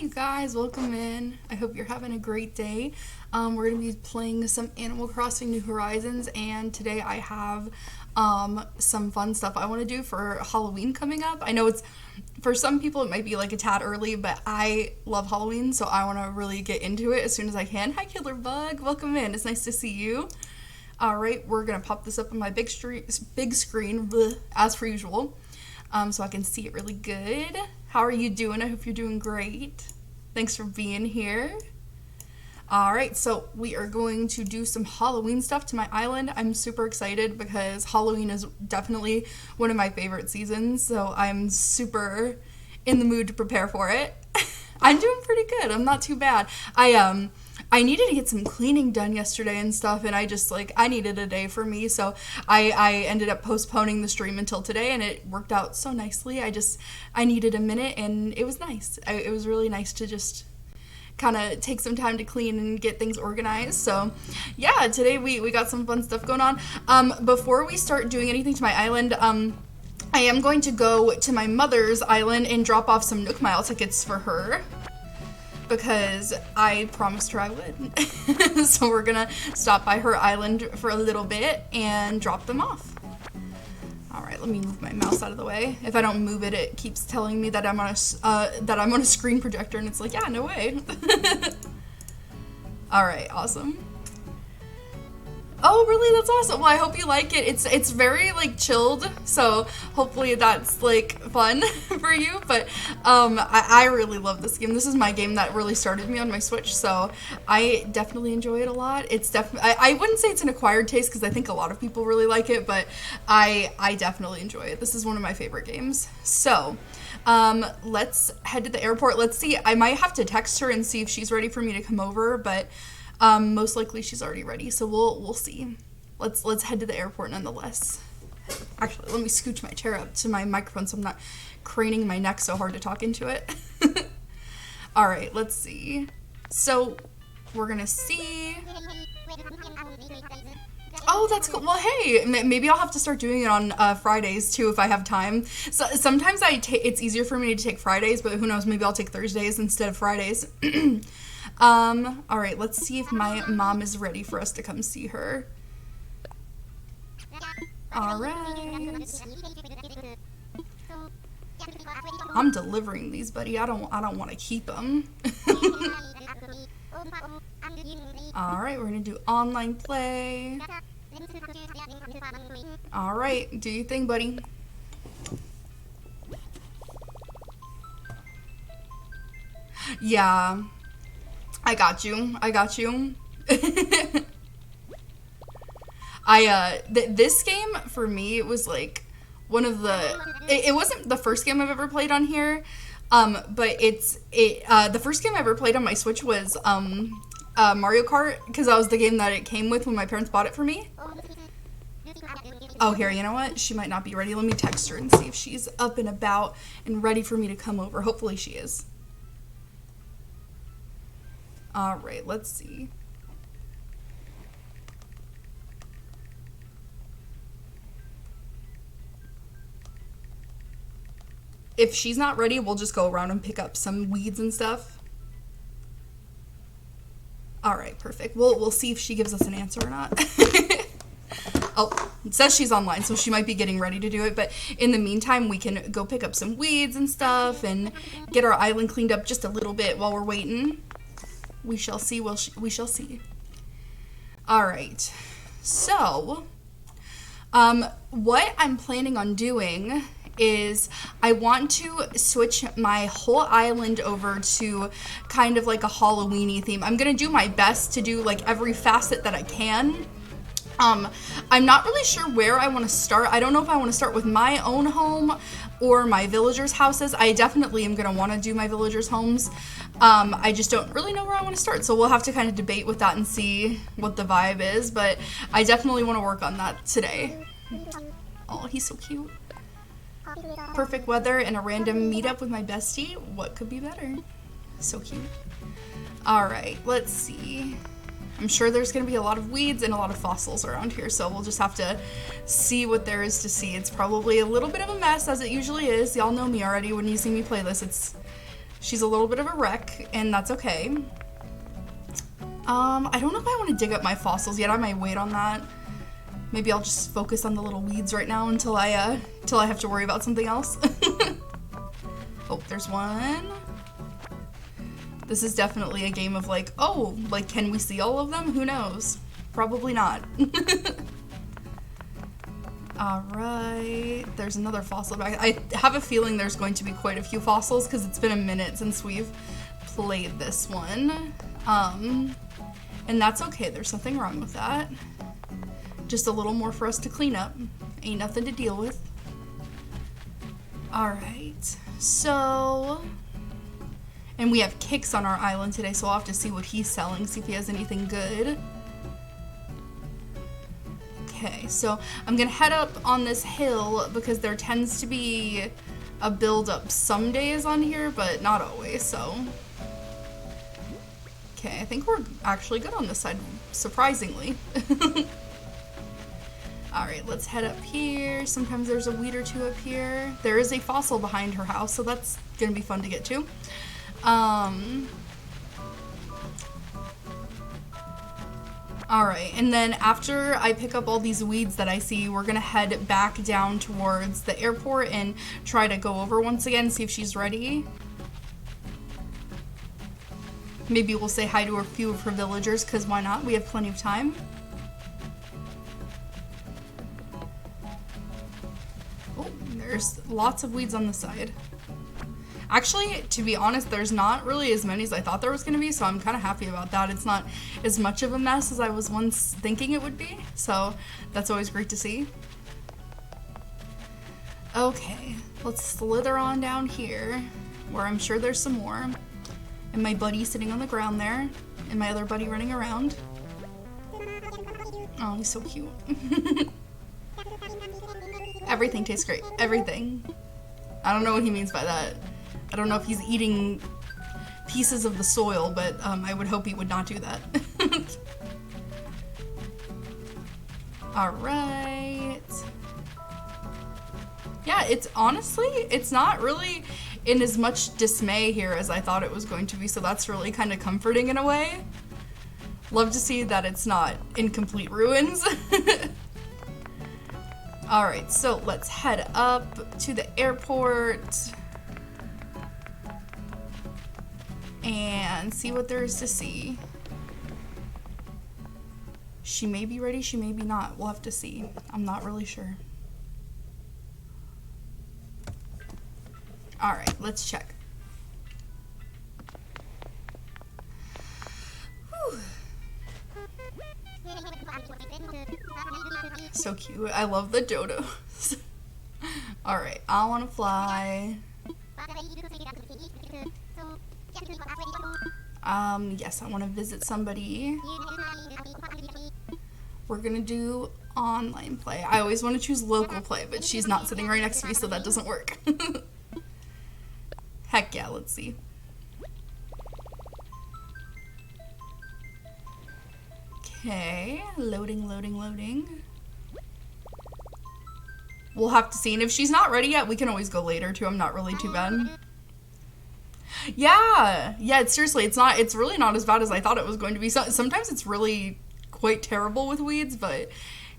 you guys, welcome in. I hope you're having a great day. We're gonna be playing some Animal Crossing New Horizons, and today I have some fun stuff I want to do for Halloween coming up. I know it's, for some people it might be like a tad early, but I love Halloween, so I want to really get into it as soon as I can. Hi Killer Bug, welcome in. It's nice to see you. Alright, we're gonna pop this up on my big screen as per usual, so I can see it really good. How are you doing? I hope you're doing great. Thanks for being here. Alright, so we are going to do some Halloween stuff to my island. I'm super excited because Halloween is definitely one of my favorite seasons, so I'm super in the mood to prepare for it. I'm doing pretty good. I'm not too bad. I needed to get some cleaning done yesterday and stuff, and I needed a day for me, so I ended up postponing the stream until today, and it worked out so nicely. I needed a minute, and it was nice. It was really nice to just kind of take some time to clean and get things organized. So yeah, today we got some fun stuff going on. Before we start doing anything to my island, I am going to go to my mother's island and drop off some Nook Mile tickets for her, because I promised her I would. So we're gonna stop by her island for a little bit and drop them off. Alright, let me move my mouse out of the way. If I don't move it, it keeps telling me that I'm on a screen projector, and it's like, yeah, no way. All right, awesome. Oh, really? That's awesome. Well, I hope you like it. It's very like chilled, so hopefully that's like fun for you. But I really love this game. This is my game that really started me on my Switch, so I definitely enjoy it a lot. It's definitely I wouldn't say it's an acquired taste because I think a lot of people really like it, but I definitely enjoy it. This is one of my favorite games. So let's head to the airport. Let's see. I might have to text her and see if she's ready for me to come over, but most likely she's already ready, so we'll see. Let's head to the airport nonetheless. Actually, let me scooch my chair up to my microphone so I'm not craning my neck so hard to talk into it. All right, let's see. So we're gonna see. Oh, that's cool. Well, hey, maybe I'll have to start doing it on Fridays too if I have time. So sometimes it's easier for me to take Fridays, but who knows? Maybe I'll take Thursdays instead of Fridays. All right, let's see if my mom is ready for us to come see her. All right. I'm delivering these, buddy. I don't want to keep them. All right, we're gonna do online play. All right, do your thing, buddy. Yeah. I got you. This game for me was like one of it wasn't the first game I've ever played on here, but the first game I ever played on my Switch was Mario Kart, because that was the game that it came with when my parents bought it for me. Oh, here, you know what? She might not be ready. Let me text her and see if she's up and about and ready for me to come over. Hopefully she is. All right, let's see. If she's not ready, we'll just go around and pick up some weeds and stuff. All right, perfect. We'll see if she gives us an answer or not. Oh, it says she's online, so she might be getting ready to do it. But in the meantime, we can go pick up some weeds and stuff and get our island cleaned up just a little bit while we're waiting. We shall see. We shall see. All right. So, what I'm planning on doing is I want to switch my whole island over to kind of like a Halloween-y theme. I'm gonna do my best to do like every facet that I can. I'm not really sure where I want to start. I don't know if I want to start with my own home or my villagers' houses. I definitely am gonna want to do my villagers' homes. I just don't really know where I want to start, so we'll have to kind of debate with that and see what the vibe is, but I definitely want to work on that today. Oh, he's so cute. Perfect weather and a random meetup with my bestie. What could be better? So cute. All right, let's see. I'm sure there's going to be a lot of weeds and a lot of fossils around here, so we'll just have to see what there is to see. It's probably a little bit of a mess, as it usually is. Y'all know me already. When you see me play this, she's a little bit of a wreck, and that's okay. I don't know if I want to dig up my fossils yet. I might wait on that. Maybe I'll just focus on the little weeds right now until I have to worry about something else. Oh, there's one. This is definitely a game of like, oh, like, can we see all of them? Who knows? Probably not. All right, there's another fossil back. I have a feeling there's going to be quite a few fossils because it's been a minute since we've played this one. And that's okay, there's nothing wrong with that. Just a little more for us to clean up. Ain't nothing to deal with. All right, so, and we have Kicks on our island today, so I'll have to see what he's selling, see if he has anything good. Okay, so I'm gonna head up on this hill because there tends to be a build-up some days on here, but not always, so. Okay, I think we're actually good on this side, surprisingly. All right, let's head up here. Sometimes there's a weed or two up here. There is a fossil behind her house, so that's gonna be fun to get to. All Alright, and then after I pick up all these weeds that I see, we're gonna head back down towards the airport and try to go over once again, see if she's ready. Maybe we'll say hi to a few of her villagers, because why not? We have plenty of time. Oh, there's lots of weeds on the side. Actually, to be honest, there's not really as many as I thought there was going to be, so I'm kind of happy about that. It's not as much of a mess as I was once thinking it would be, so that's always great to see. Okay, let's slither on down here, where I'm sure there's some more. And my buddy sitting on the ground there, and my other buddy running around. Oh, he's so cute. Everything tastes great. Everything. I don't know what he means by that. I don't know if he's eating pieces of the soil, but I would hope he would not do that. Alright. Yeah, it's honestly, it's not really in as much dismay here as I thought it was going to be, so that's really kind of comforting in a way. Love to see that it's not in complete ruins. Alright, so let's head up to the airport and see what there is to see. She may be ready, she may be not. We'll have to see. I'm not really sure. Alright, let's check. Whew. So cute. I love the dodos. Alright, I want to fly. Yes, I want to visit somebody. We're gonna do online play. I always want to choose local play, but she's not sitting right next to me, so that doesn't work. Heck yeah, let's see. Okay, loading, loading, loading. We'll have to see, and if she's not ready yet, we can always go later too. I'm not really too bad. Yeah, seriously, it's really not as bad as I thought it was going to be. So, sometimes it's really quite terrible with weeds, but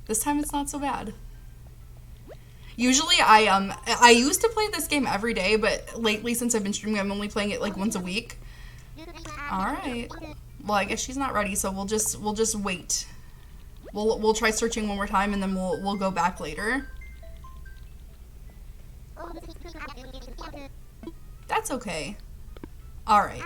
this time it's not so bad. Usually I used to play this game every day, but lately since I've been streaming, I'm only playing it like once a week. Alright. Well, I guess she's not ready, so we'll just wait. We'll try searching one more time, and then we'll go back later. That's okay. Alright.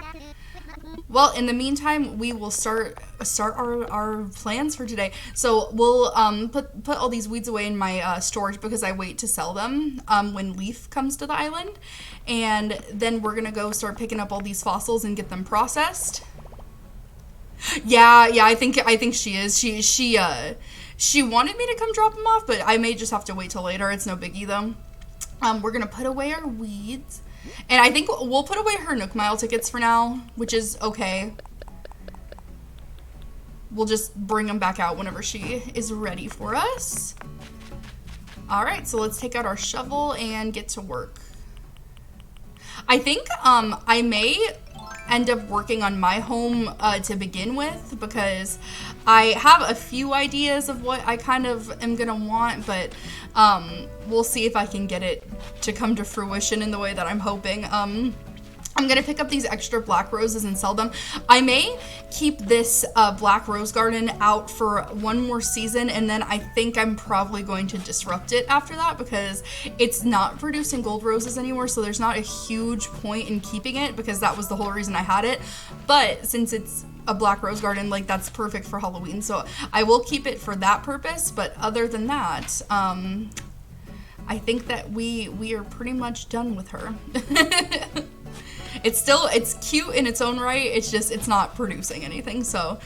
Well, in the meantime, we will start our plans for today. So we'll put all these weeds away in my storage because I wait to sell them when Leaf comes to the island, and then we're gonna go start picking up all these fossils and get them processed. Yeah, I think she is. She wanted me to come drop them off, but I may just have to wait till later. It's no biggie though. We're gonna put away our weeds. And I think we'll put away her Nook Mile tickets for now, which is okay. We'll just bring them back out whenever she is ready for us. Alright, so let's take out our shovel and get to work. I think I may end up working on my home to begin with, because I have a few ideas of what I kind of am gonna want, but we'll see if I can get it to come to fruition in the way that I'm hoping. I'm gonna pick up these extra black roses and sell them. I may keep this black rose garden out for one more season, and then I think I'm probably going to disrupt it after that because it's not producing gold roses anymore, so there's not a huge point in keeping it because that was the whole reason I had it. But since it's a black rose garden, like, that's perfect for Halloween, so I will keep it for that purpose. But other than that, I think that we are pretty much done with her. It's cute in its own right, it's not producing anything, so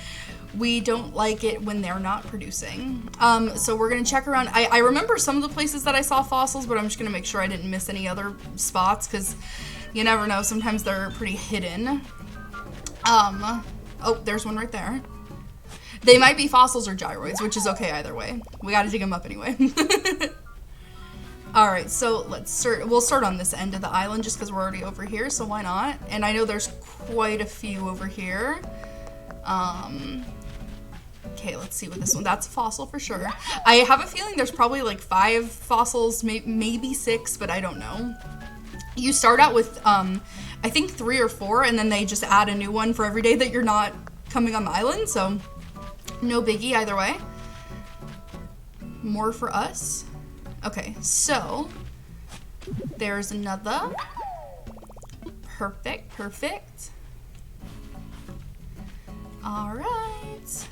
we don't like it when they're not producing. So we're gonna check around. I remember some of the places that I saw fossils, but I'm just gonna make sure I didn't miss any other spots, because you never know, sometimes they're pretty hidden. Oh, there's one right there. They might be fossils or gyroids, which is okay either way. We gotta dig them up anyway. Alright, so we'll start on this end of the island just because we're already over here, so why not? And I know there's quite a few over here. Okay, let's see what this one, that's a fossil for sure. I have a feeling there's probably like 5 fossils, maybe 6, but I don't know. You start out with, I think 3 or 4, and then they just add a new one for every day that you're not coming on the island, so no biggie either way. More for us. Okay, so there's another. Perfect, perfect. All right.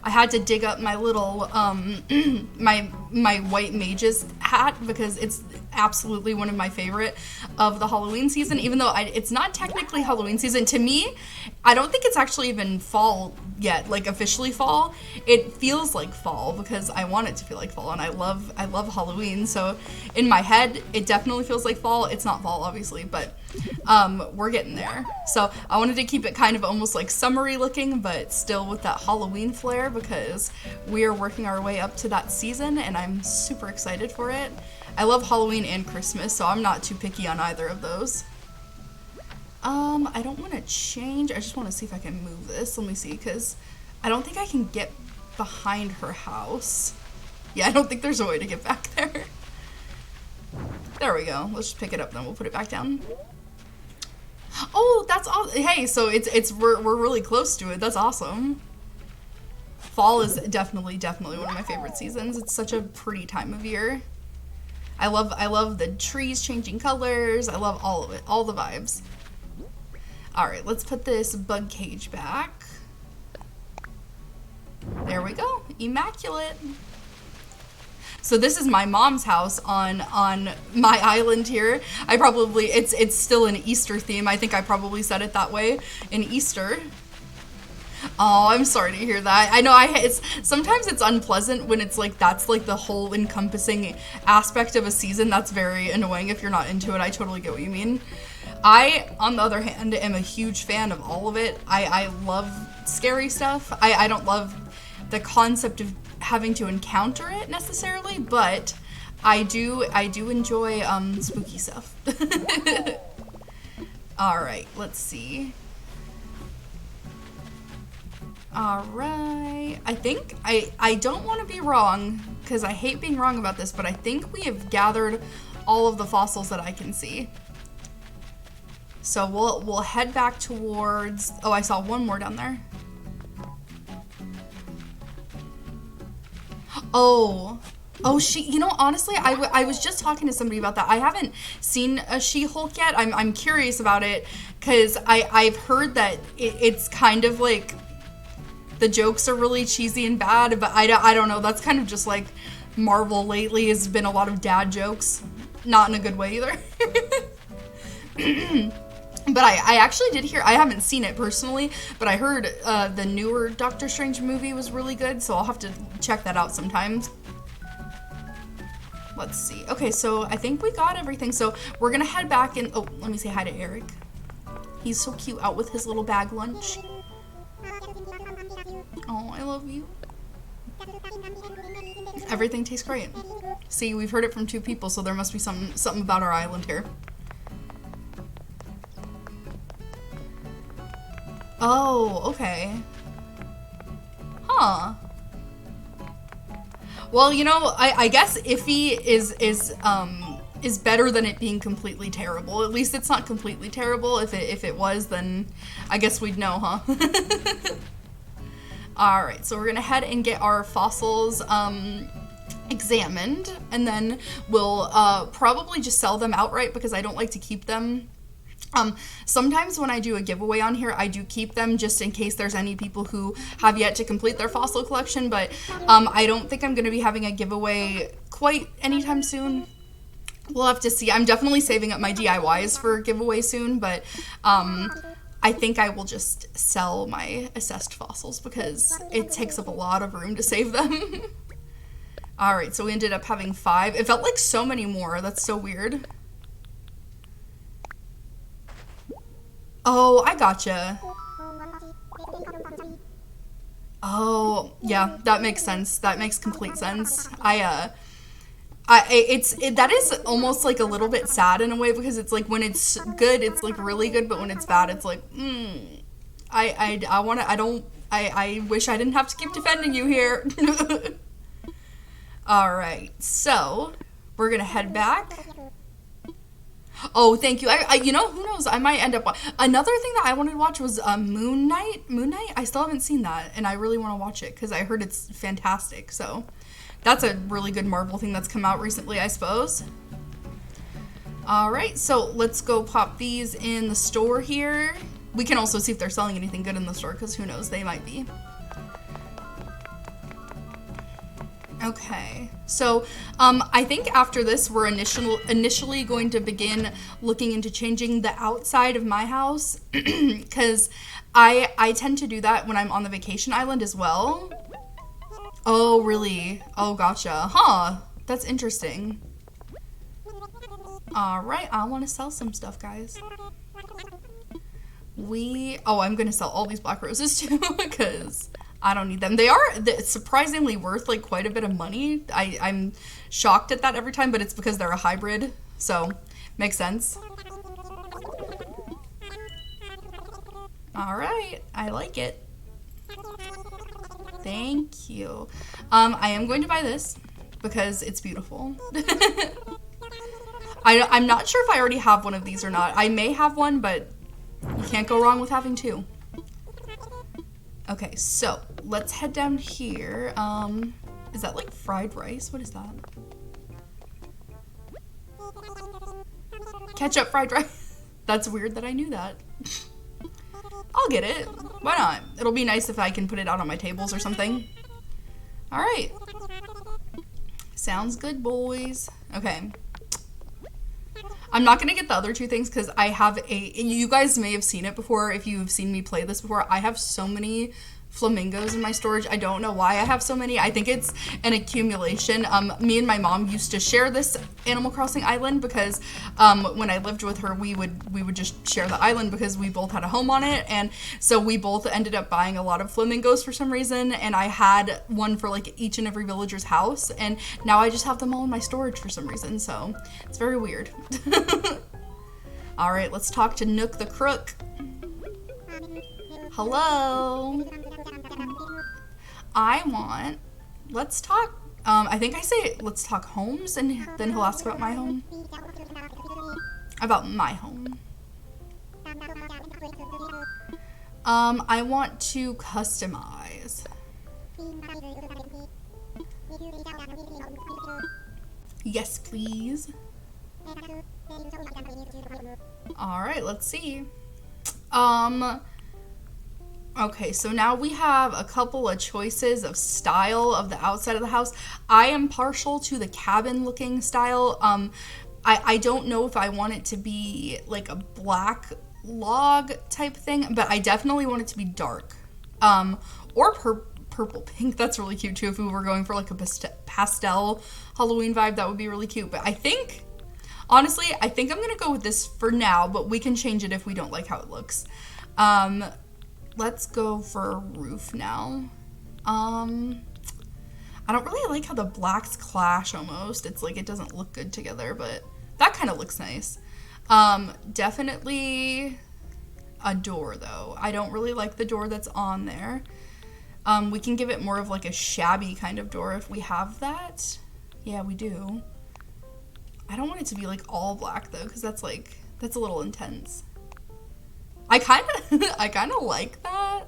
I had to dig up my little, my white mage's hat because it's absolutely one of my favorite of the Halloween season, even though it's not technically Halloween season. To me, I don't think it's actually even fall yet, like officially fall. It feels like fall because I want it to feel like fall, and I love Halloween, so in my head, it definitely feels like fall. It's not fall, obviously, but we're getting there. So I wanted to keep it kind of almost like summery looking, but still with that Halloween flair because we are working our way up to that season, and I'm super excited for it. I love Halloween and Christmas, so I'm not too picky on either of those. I don't want to change. I just want to see if I can move this. Let me see, because I don't think I can get behind her house. Yeah, I don't think there's a way to get back there. There we go. Let's just pick it up, then we'll put it back down. Oh, that's all. Hey, so we're really close to it. That's awesome. Fall is definitely one of my favorite seasons. It's such a pretty time of year. I love the trees changing colors. I love all of it, all the vibes. All right, let's put this bug cage back. There we go, immaculate. So this is my mom's house on my island here. It's still an Easter theme. I think I probably said it that way in Easter. Oh, I'm sorry to hear that. I know sometimes it's unpleasant when it's like that's like the whole encompassing aspect of a season. That's very annoying if you're not into it. I totally get what you mean. I, on the other hand, am a huge fan of all of it. I love scary stuff. I don't love the concept of having to encounter it necessarily, but I do enjoy spooky stuff. All right, let's see. All right, I think I don't want to be wrong because I hate being wrong about this, but I think we have gathered all of the fossils that I can see. So we'll head back towards, oh, I saw one more down there. Oh, you know, honestly, I was just talking to somebody about that. I haven't seen a She-Hulk yet. I'm curious about it because I've heard that it's kind of like the jokes are really cheesy and bad, but I don't know. That's kind of just like Marvel lately has been a lot of dad jokes, not in a good way either. But I actually did hear, I haven't seen it personally, but I heard the newer Doctor Strange movie was really good, so I'll have to check that out sometimes. Let's see. Okay, so I think we got everything. So we're gonna head back and, oh, let me say hi to Eric. He's so cute out with his little bag lunch. Oh, I love you. Everything tastes great. See, we've heard it from 2 people, so there must be something about our island here. Oh, okay. Huh. Well, you know, I guess iffy is better than it being completely terrible. At least it's not completely terrible. If it was, then I guess we'd know, huh? All right, so we're gonna head and get our fossils examined, and then we'll probably just sell them outright because I don't like to keep them. Sometimes when I do a giveaway on here, I do keep them just in case there's any people who have yet to complete their fossil collection, but I don't think I'm going to be having a giveaway quite anytime soon. We'll have to see. I'm definitely saving up my DIYs for a giveaway soon, but I think I will just sell my assessed fossils because it takes up a lot of room to save them. All right, so we ended up having 5. It felt like so many more. That's so weird. Oh, I gotcha. Oh, yeah, that makes sense. That makes complete sense. That is almost like a little bit sad in a way, because it's like when it's good, it's like really good, but when it's bad, it's like, I want to, I wish I didn't have to keep defending you here. All right, so we're gonna head back. Oh, thank you. You know, who knows? I might end up. Another thing that I wanted to watch was Moon Knight. Moon Knight. I still haven't seen that, and I really want to watch it because I heard it's fantastic. So that's a really good Marvel thing that's come out recently, I suppose. All right, so let's go pop these in the store here. We can also see if they're selling anything good in the store, because who knows, they might be. Okay, so I think after this, we're initially going to begin looking into changing the outside of my house, because I tend to do that when I'm on the vacation island as well. Oh, really? Oh, gotcha. Huh, that's interesting. All right, I want to sell some stuff, guys. I'm going to sell all these black roses too, because I don't need them. They are surprisingly worth like quite a bit of money. I'm shocked at that every time, but it's because they're a hybrid, so makes sense. All right, I like it. Thank you. I am going to buy this because it's beautiful. I'm not sure if I already have one of these or not. I may have one, but you can't go wrong with having two. Okay, so let's head down here. Is that like fried rice? What is that? Ketchup fried rice. That's weird that I knew that. I'll get it. Why not? It'll be nice if I can put it out on my tables or something. All right. Sounds good, boys. Okay. I'm not going to get the other two things because I have you guys may have seen it before if you've seen me play this before. I have so many flamingos in my storage. I don't know why I have so many. I think it's an accumulation. Me and my mom used to share this Animal Crossing island because when I lived with her, we would just share the island because we both had a home on it, and so we both ended up buying a lot of flamingos for some reason, and I had one for like each and every villager's house, and now I just have them all in my storage for some reason, so it's very weird. All right, let's talk to Nook the Crook. Hello. Let's talk, I think I say let's talk homes, and then he'll ask about my home. About my home. I want to customize. Yes, please. All right, let's see. Okay, so now we have a couple of choices of style of the outside of the house. I am partial to the cabin looking style. I don't know if I want it to be like a black log type thing, but I definitely want it to be dark. Or purple pink. That's really cute too. If we were going for like a pastel Halloween vibe, that would be really cute. But honestly, I think I'm gonna go with this for now, but we can change it if we don't like how it looks. Let's go for a roof now. I don't really like how the blacks clash almost. It's like it doesn't look good together, but that kind of looks nice. Definitely a door though. I don't really like the door that's on there. We can give it more of like a shabby kind of door if we have that. Yeah, we do. I don't want it to be like all black though, because that's a little intense. I kind of like that.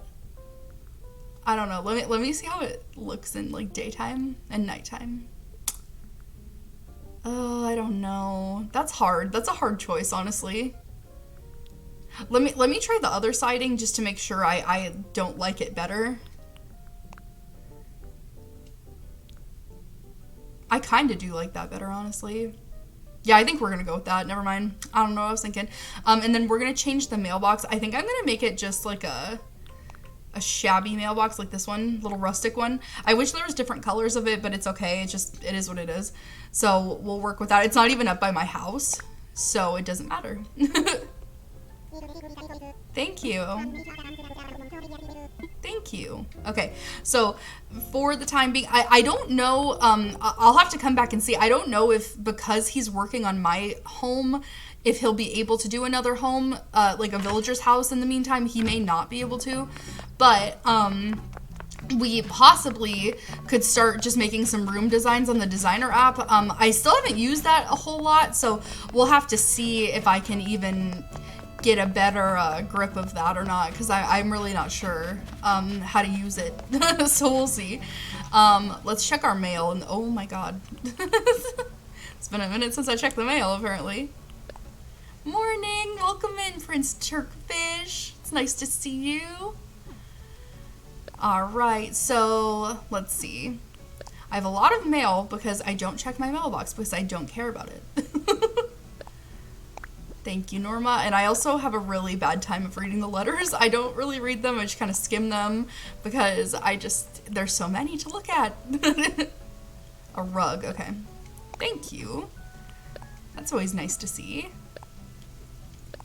I don't know. Let me see how it looks in like daytime and nighttime. Oh, I don't know. That's hard. That's a hard choice, honestly. Let me try the other siding just to make sure I don't like it better. I kind of do like that better, honestly. Yeah, I think we're going to go with that. Never mind. I don't know what I was thinking. And then we're going to change the mailbox. I think I'm going to make it just like a shabby mailbox like this one, little rustic one. I wish there was different colors of it, but it's okay. It is what it is. So we'll work with that. It's not even up by my house, so it doesn't matter. Thank you. Thank you. Okay, so for the time being, I don't know, I'll have to come back and see. I don't know if because he's working on my home, if he'll be able to do another home, like a villager's house in the meantime. He may not be able to, but we possibly could start just making some room designs on the designer app. I still haven't used that a whole lot, so we'll have to see if I can even get a better grip of that or not, because I'm really not sure how to use it. So we'll see. Let's check our mail, and oh my god. It's been a minute since I checked the mail, apparently. Morning! Welcome in, Prince Turkfish. It's nice to see you. Alright, so let's see. I have a lot of mail because I don't check my mailbox because I don't care about it. Thank you, Norma. And I also have a really bad time of reading the letters. I don't really read them. I just kind of skim them because there's so many to look at. A rug, okay. Thank you. That's always nice to see.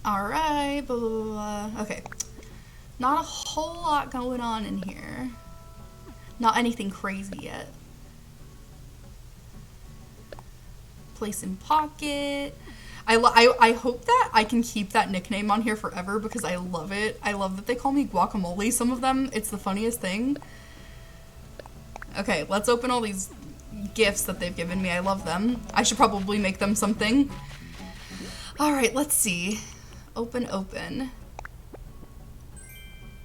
All right, blah, blah, blah. Okay. Not a whole lot going on in here. Not anything crazy yet. Place in pocket. I hope that I can keep that nickname on here forever because I love it. I love that they call me Guacamole, some of them. It's the funniest thing. Okay, let's open all these gifts that they've given me. I love them. I should probably make them something. Alright, let's see. Open.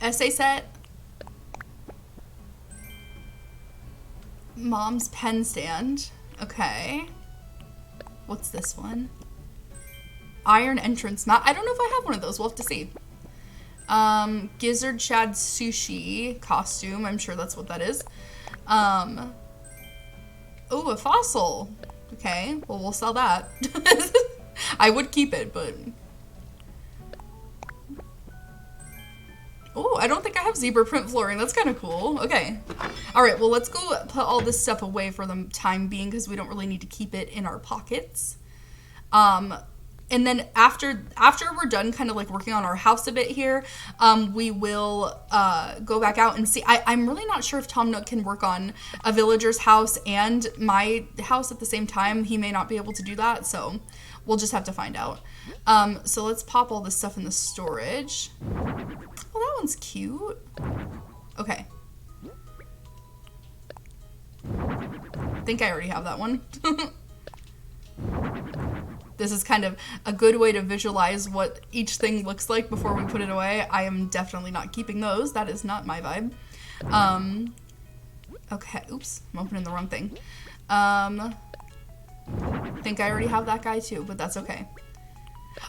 Essay set. Mom's pen stand. Okay. What's this one? Iron entrance mat. I don't know if I have one of those. We'll have to see. Gizzard shad sushi costume. I'm sure that's what that is. Oh, a fossil. Okay. Well, we'll sell that. I would keep it, but... Oh, I don't think I have zebra print flooring. That's kind of cool. Okay. All right, well, let's go put all this stuff away for the time being because we don't really need to keep it in our pockets. And then after we're done kind of like working on our house a bit here, we will go back out and see. I'm really not sure if Tom Nook can work on a villager's house and my house at the same time. He may not be able to do that, so we'll just have to find out. So let's pop all this stuff in the storage. Oh, that one's cute. Okay. I think I already have that one. This is kind of a good way to visualize what each thing looks like before we put it away. I am definitely not keeping those. That is not my vibe. Okay, oops, I'm opening the wrong thing. I think I already have that guy too, but that's okay.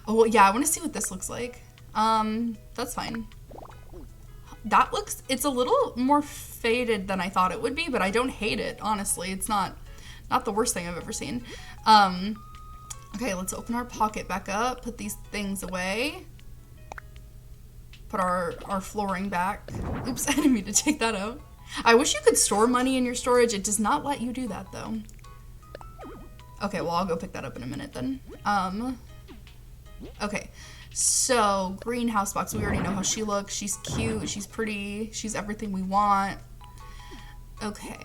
Oh, yeah, I want to see what this looks like. That's fine. That looks, it's a little more faded than I thought it would be, but I don't hate it, honestly. It's not the worst thing I've ever seen. Okay, let's open our pocket back up, put these things away. Put our flooring back. Oops, I didn't mean to take that out. I wish you could store money in your storage. It does not let you do that, though. Okay, well, I'll go pick that up in a minute, then. Okay, so greenhouse box. We already know how she looks. She's cute. She's pretty. She's everything we want. Okay.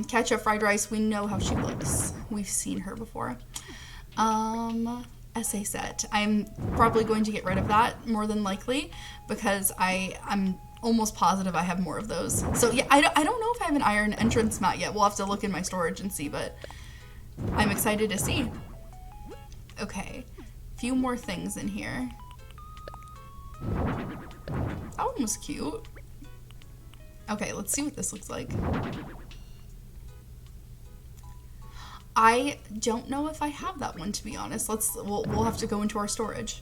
Ketchup fried rice. We know how she looks. We've seen her before. Essay set. I'm probably going to get rid of that more than likely because I'm almost positive I have more of those. So yeah, I don't know if I have an iron entrance mat yet. We'll have to look in my storage and see, but I'm excited to see. Okay, a few more things in here. That one was cute. Okay, let's see what this looks like. I don't know if I have that one, to be honest. We'll have to go into our storage.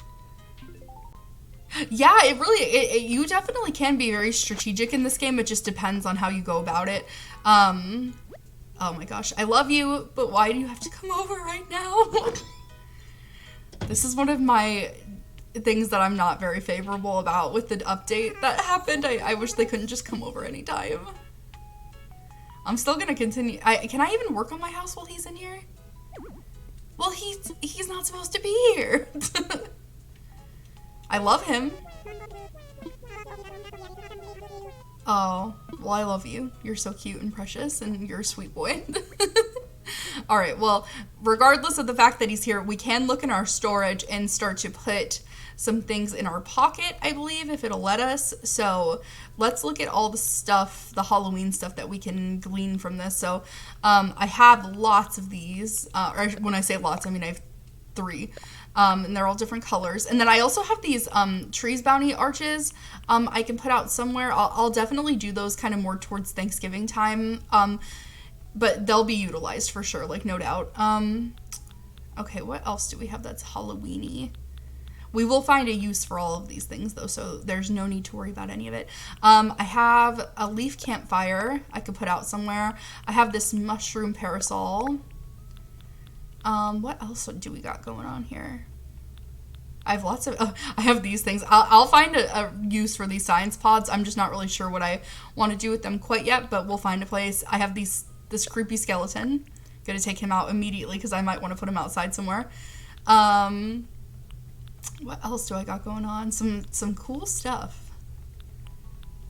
Yeah, it really, you definitely can be very strategic in this game. It just depends on how you go about it. Oh my gosh, I love you, but why do you have to come over right now? This is one of my things that I'm not very favorable about with the update that happened. I wish they couldn't just come over anytime. I'm still gonna continue. Can I even work on my house while he's in here? Well, he's not supposed to be here. I love him. Oh, well, I love you. You're so cute and precious, and you're a sweet boy. All right, well, regardless of the fact that he's here, we can look in our storage and start to put some things in our pocket, I believe, if it'll let us. So let's look at all the stuff, the Halloween stuff that we can glean from this. So I have lots of these, or when I say lots, I mean I have 3. And they're all different colors. And then I also have these trees bounty arches I can put out somewhere. I'll definitely do those kind of more towards Thanksgiving time. But they'll be utilized for sure, like no doubt. Okay, what else do we have that's Halloween-y? We will find a use for all of these things though, so there's no need to worry about any of it. I have a leaf campfire I could put out somewhere. I have this mushroom parasol. What else do we got going on here? I have lots of, I have these things. I'll find a use for these science pods. I'm just not really sure what I want to do with them quite yet, but we'll find a place. I have this creepy skeleton. Gonna take him out immediately because I might want to put him outside somewhere. What else do I got going on? Some cool stuff.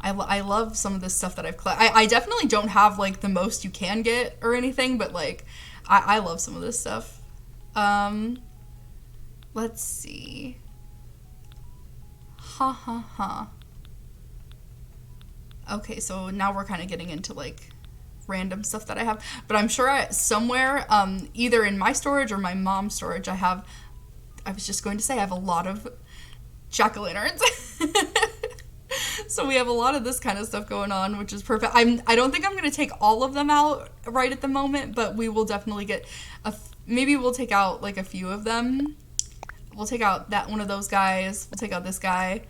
I love some of this stuff that I've collected. I definitely don't have, like, the most you can get or anything, but, like, I love some of this stuff. Let's see. Okay, so now we're kind of getting into, like, random stuff that I have. But I'm sure somewhere, either in my storage or my mom's storage, I was just going to say I have a lot of jack-o'-lanterns. So we have a lot of this kind of stuff going on, which is perfect. I don't think I'm going to take all of them out right at the moment, but we will definitely get maybe we'll take out like a few of them. We'll take out one of those guys. We'll take out this guy.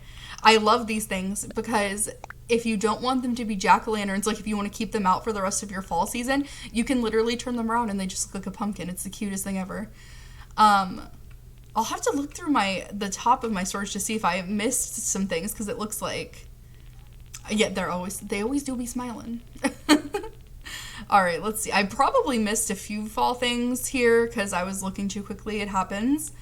I love these things because if you don't want them to be jack-o'-lanterns, like if you want to keep them out for the rest of your fall season, you can literally turn them around and they just look like a pumpkin. It's the cutest thing ever. I'll have to look through the top of my storage to see if I missed some things, because it looks like, yeah, they always do be smiling. All right, let's see. I probably missed a few fall things here because I was looking too quickly. It happens.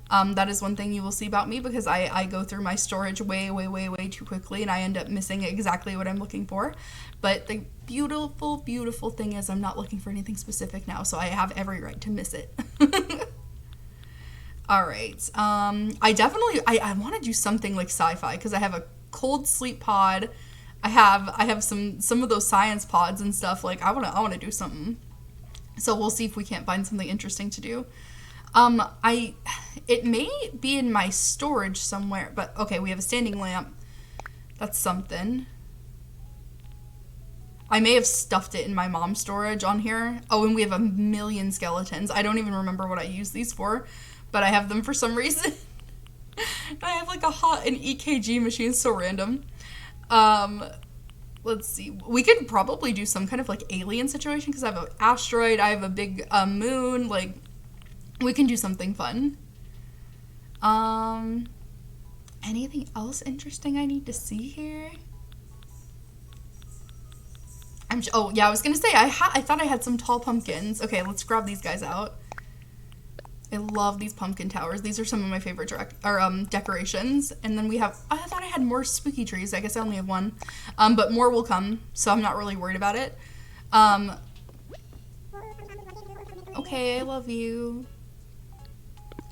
That is one thing you will see about me, because I go through my storage way too quickly, and I end up missing exactly what I'm looking for. But the beautiful, beautiful thing is I'm not looking for anything specific now, so I have every right to miss it. All right. I want to do something like sci-fi, because I have a cold sleep pod. I have some of those science pods and stuff. Like I want to do something. So we'll see if we can't find something interesting to do. It may be in my storage somewhere, but okay, we have a standing lamp. That's something. I may have stuffed it in my mom's storage on here. Oh, and we have a million skeletons. I don't even remember what I use these for, but I have them for some reason. I have like an EKG machine, so random. Let's see. We could probably do some kind of like alien situation, because I have an asteroid, I have a big moon, like we can do something fun. Anything else interesting I need to see here? Oh yeah, I was gonna say I thought I had some tall pumpkins. Okay, let's grab these guys out. I love these pumpkin towers. These are some of my favorite decorations. And then we have, I thought I had more spooky trees. I guess I only have one. But more will come, so I'm not really worried about it. Okay, I love you.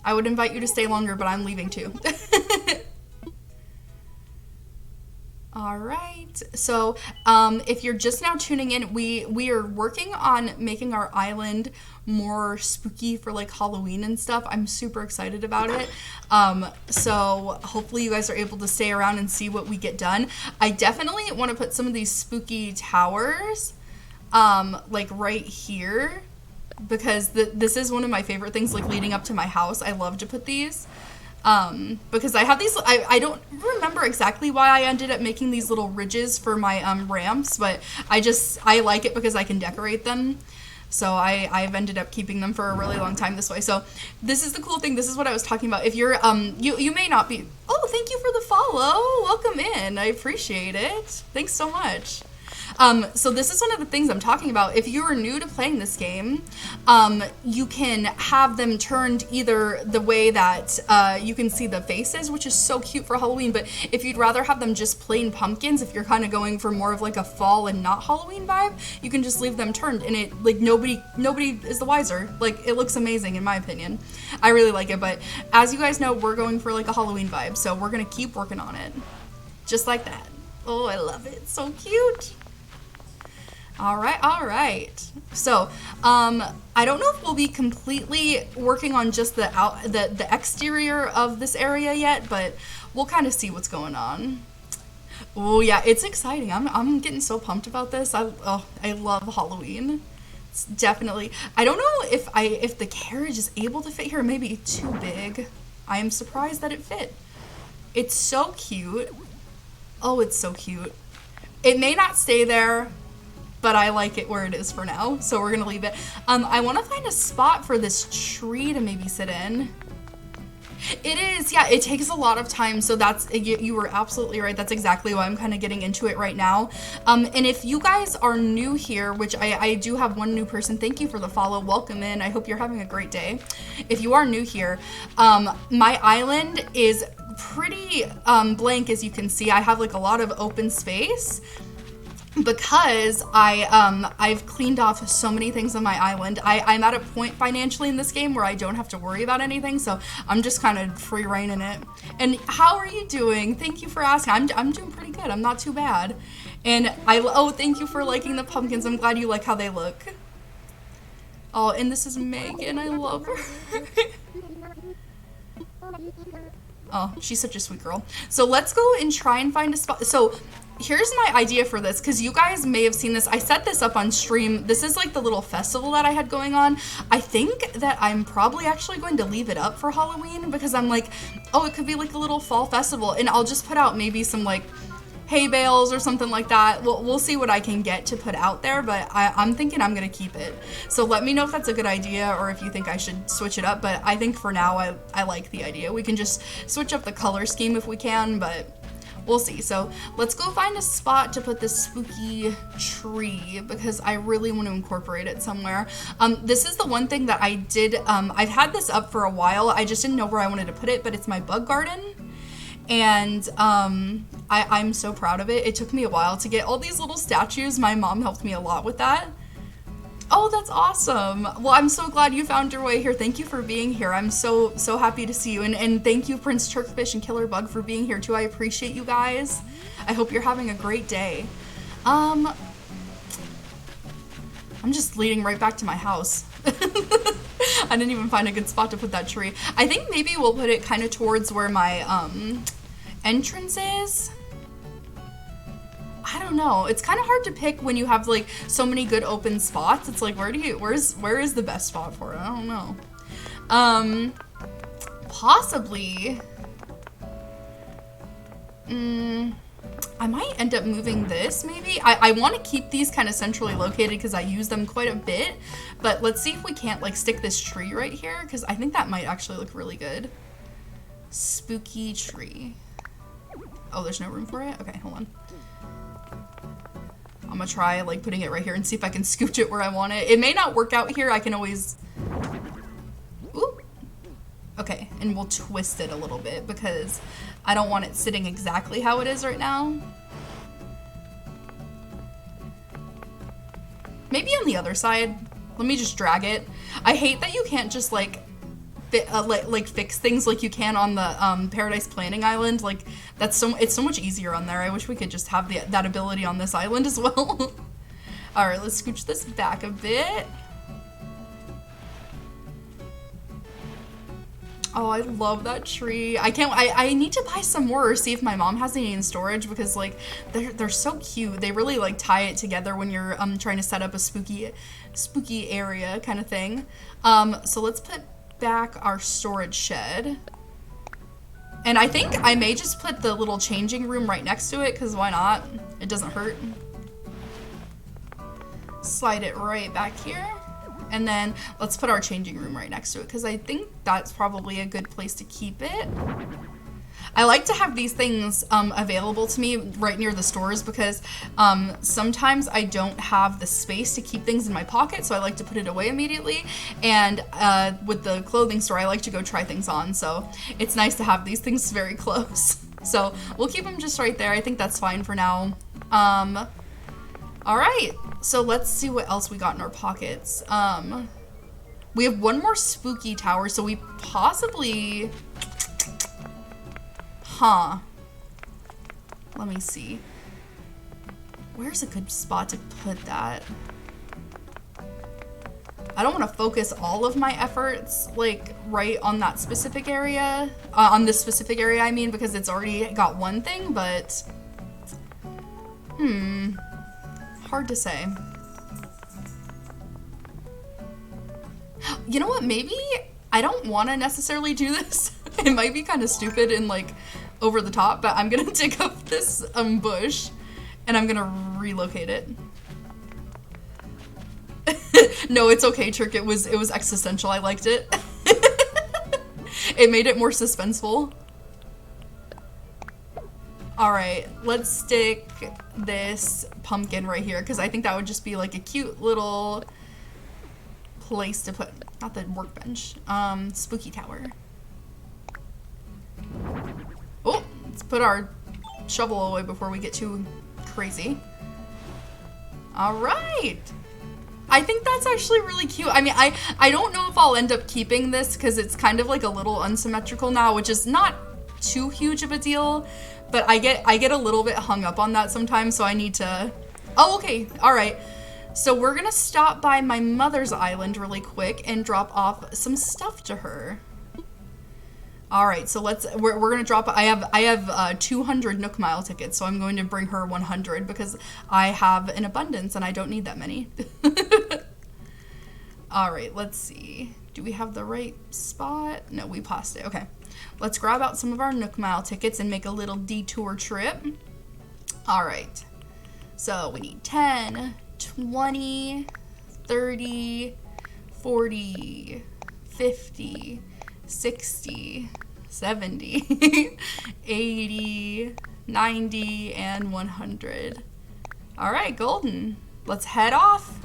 I would invite you to stay longer, but I'm leaving too. All right, so if you're just now tuning in, we are working on making our island more spooky for like Halloween and stuff. I'm super excited about it. So hopefully you guys are able to stay around and see what we get done. I definitely want to put some of these spooky towers like right here, because this is one of my favorite things, like leading up to my house. I love to put these. Because I have these, I don't remember exactly why I ended up making these little ridges for my ramps, but I like it because I can decorate them. So I've ended up keeping them for a really long time this way. So this is the cool thing. This is what I was talking about. If you're, you may not be, oh, thank you for the follow. Welcome in. I appreciate it. Thanks so much. So this is one of the things I'm talking about. If you are new to playing this game, you can have them turned either the way that you can see the faces, which is so cute for Halloween, but if you'd rather have them just plain pumpkins, if you're kind of going for more of like a fall and not Halloween vibe, you can just leave them turned, and it, like, nobody is the wiser. Like, it looks amazing in my opinion. I really like it, but as you guys know, we're going for like a Halloween vibe, so we're gonna keep working on it. Just like that. Oh, I love it. So cute. All right. So, I don't know if we'll be completely working on just the exterior of this area yet, but we'll kind of see what's going on. Oh yeah, it's exciting. I'm getting so pumped about this. I love Halloween. It's definitely. I don't know if the carriage is able to fit here. Maybe too big. I am surprised that it fit. It's so cute. Oh, it's so cute. It may not stay there, but I like it where it is for now, so we're gonna leave it. I want to find a spot for this tree to maybe sit in. It is, yeah, it takes a lot of time, so you were absolutely right. That's exactly why I'm kind of getting into it right now. And if you guys are new here, which I do have one new person, thank you for the follow, welcome in, I hope you're having a great day. If you are new here, my island is pretty blank, as you can see. I have like a lot of open space, because I've cleaned off so many things on my island. I'm at a point financially in this game where I don't have to worry about anything, so I'm just kind of free reigning it. And how are you doing? Thank you for asking. I'm doing pretty good. I'm not too bad. And oh, thank you for liking the pumpkins. I'm glad you like how they look. Oh, and this is Megan. I love her. Oh, she's such a sweet girl. So let's go and try and find a spot. So here's my idea for this, because you guys may have seen this. I set this up on stream. This is like the little festival that I had going on. I think that I'm probably actually going to leave it up for Halloween, because I'm like, oh, it could be like a little fall festival, and I'll just put out maybe some like hay bales or something like that. We'll see what I can get to put out there, but I'm thinking I'm gonna keep it. So let me know if that's a good idea, or if you think I should switch it up, but I think for now I like the idea. We can just switch up the color scheme if we can, but we'll see. So let's go find a spot to put this spooky tree, because I really want to incorporate it somewhere. This is the one thing that I did, I've had this up for a while, I just didn't know where I wanted to put it, but it's my bug garden. And I'm so proud of it. It took me a while to get all these little statues. My mom helped me a lot with that. Oh, that's awesome. Well, I'm so glad you found your way here. Thank you for being here. I'm so happy to see you. And thank you, Prince Turkfish and Killer Bug, for being here too. I appreciate you guys. I hope you're having a great day. I'm just leading right back to my house. I didn't even find a good spot to put that tree. I think maybe we'll put it kind of towards where my entrance is. I don't know. It's kind of hard to pick when you have like so many good open spots. It's like, where is the best spot for it? I don't know. Possibly. I might end up moving this, maybe. I want to keep these kind of centrally located because I use them quite a bit, but let's see if we can't like stick this tree right here, because I think that might actually look really good. Spooky tree. Oh, there's no room for it? Okay, hold on. I'm gonna try like putting it right here and see if I can scooch it where I want it. It may not work out here. I can always... Ooh. Okay, and we'll twist it a little bit because I don't want it sitting exactly how it is right now. Maybe on the other side. Let me just drag it. I hate that you can't just like fix things like you can on the Paradise Planning Island. Like it's so much easier on there. I wish we could just have that ability on this island as well. All right, let's scooch this back a bit. Oh, I love that tree. I need to buy some more or see if my mom has any in storage, because like they're so cute. They really like tie it together when you're trying to set up a spooky area kind of thing. So let's put back our storage shed. And I think I may just put the little changing room right next to it, because why not? It doesn't hurt. Slide it right back here. And then let's put our changing room right next to it, because I think that's probably a good place to keep it. I like to have these things available to me right near the stores because sometimes I don't have the space to keep things in my pocket, so I like to put it away immediately. And with the clothing store, I like to go try things on, so it's nice to have these things very close. So we'll keep them just right there. I think that's fine for now. All right, so let's see what else we got in our pockets. We have one more spooky tower, so we possibly... Huh. Let me see. Where's a good spot to put that? I don't want to focus all of my efforts, like, right on that specific area. On this specific area, I mean, because it's already got one thing, but... Hard to say. You know what? Maybe I don't want to necessarily do this. It might be kind of stupid and, like, over the top, but I'm gonna dig up this bush and I'm gonna relocate it. No, it's okay, Trick. It was existential. I liked it. It made it more suspenseful. All right, let's stick this pumpkin right here because I think that would just be like a cute little place to put, not the workbench, spooky tower. Oh, let's put our shovel away before we get too crazy. All right. I think that's actually really cute. I mean, I don't know if I'll end up keeping this because it's kind of like a little unsymmetrical now, which is not too huge of a deal, but I get a little bit hung up on that sometimes, so I need to... Oh, okay. All right. So we're gonna stop by my mother's island really quick and drop off some stuff to her. All right, so we're gonna drop. I have 200 Nook Mile tickets, so I'm going to bring her 100 because I have an abundance and I don't need that many. All right, let's see. Do we have the right spot? No, we paused it. Okay, let's grab out some of our Nook Mile tickets and make a little detour trip. All right, so we need 10, 20, 30, 40, 50, 60, 70, 80, 90, and 100. All right, golden. Let's head off.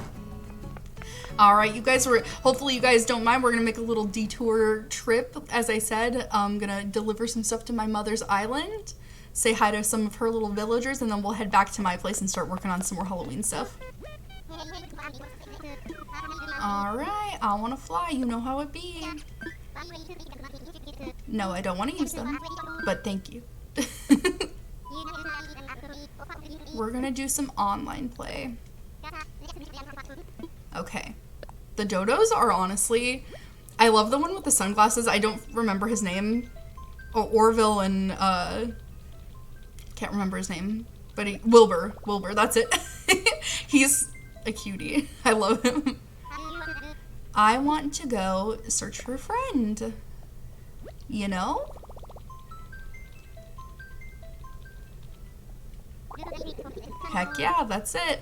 All right, you guys hopefully you guys don't mind. We're gonna make a little detour trip. As I said, I'm gonna deliver some stuff to my mother's island, say hi to some of her little villagers, and then we'll head back to my place and start working on some more Halloween stuff. All right, I wanna fly. You know how it be. No, I don't want to use them, but thank you. We're gonna do some online play. Okay. The dodos are honestly... I love the one with the sunglasses. I don't remember his name. Oh, Orville and, can't remember his name. But Wilbur, that's it. He's a cutie. I love him. I want to go search for a friend. You know? Heck yeah, that's it.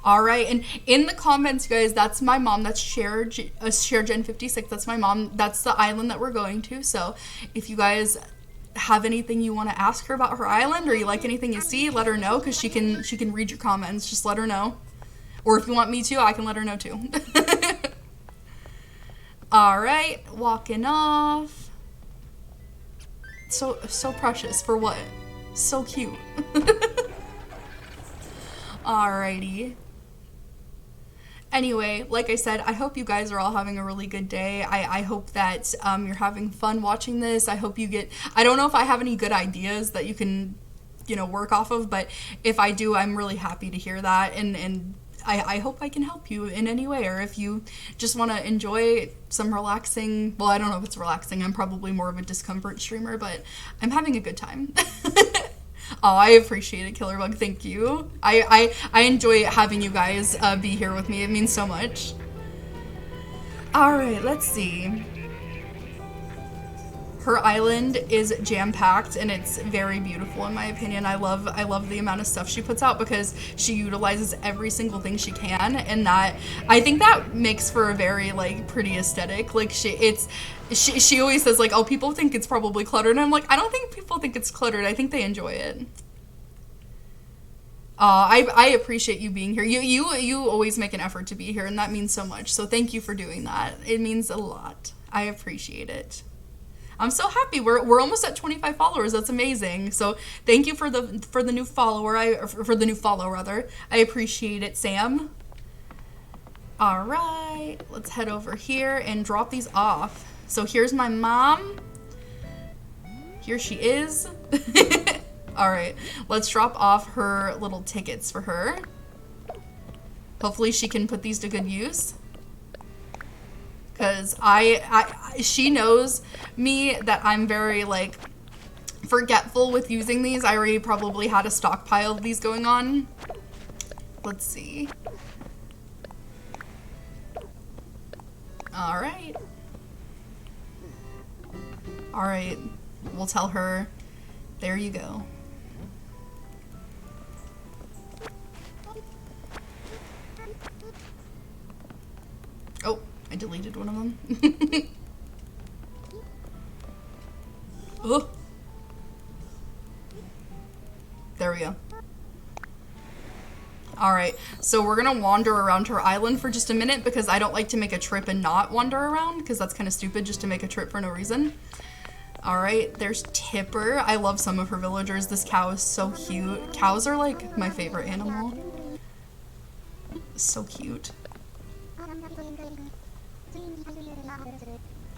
All right, and in the comments, guys, that's my mom. That's Share Gen 56. That's my mom. That's the island that we're going to. So if you guys have anything you want to ask her about her island, or you like anything you see, let her know, because she can read your comments. Just let her know. Or if you want me to, I can let her know too. All right, walking off. So precious for what? So cute. Alrighty. Anyway, like I said, I hope you guys are all having a really good day. I hope that you're having fun watching this. I hope you get... I don't know if I have any good ideas that you can, you know, work off of, but if I do, I'm really happy to hear that, and I hope I can help you in any way, or if you just want to enjoy some relaxing... Well, I don't know if it's relaxing. I'm probably more of a discomfort streamer, but I'm having a good time. Oh, I appreciate it, Killer Bug. Thank you. I enjoy having you guys be here with me. It means so much. All right, let's see. Her island is jam-packed and it's very beautiful in my opinion. I love the amount of stuff she puts out because she utilizes every single thing she can, and that I think that makes for a very like pretty aesthetic. Like she always says like, oh, people think it's probably cluttered, and I'm like, I don't think people think it's cluttered. I think they enjoy it. I appreciate you being here. You always make an effort to be here, and that means so much. So thank you for doing that. It means a lot. I appreciate it. I'm so happy. We're almost at 25 followers. That's amazing. So thank you for the new follower. For the new follow rather. I appreciate it, Sam. All right, let's head over here and drop these off. So here's my mom. Here she is. All right, let's drop off her little tickets for her. Hopefully she can put these to good use. Because she knows me that I'm very like forgetful with using these. I already probably had a stockpile of these going on. Let's see. All right. All right. We'll tell her, there you go. Oh. I deleted one of them. Oh. There we go. Alright, so we're gonna wander around her island for just a minute because I don't like to make a trip and not wander around because that's kind of stupid just to make a trip for no reason. Alright, there's Tipper. I love some of her villagers. This cow is so cute. Cows are like my favorite animal. So cute.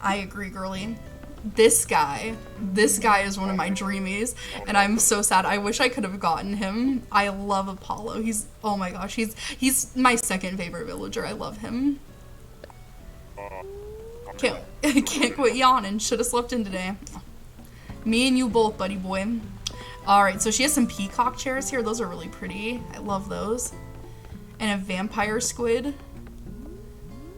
I agree, girly. This guy is one of my dreamies, and I'm so sad. I wish I could have gotten him. I love Apollo. Oh my gosh, he's my second favorite villager. I love him. Can't quit yawning. Should have slept in today. Me and you both, buddy boy. Alright, so she has some peacock chairs here. Those are really pretty. I love those. And a vampire squid.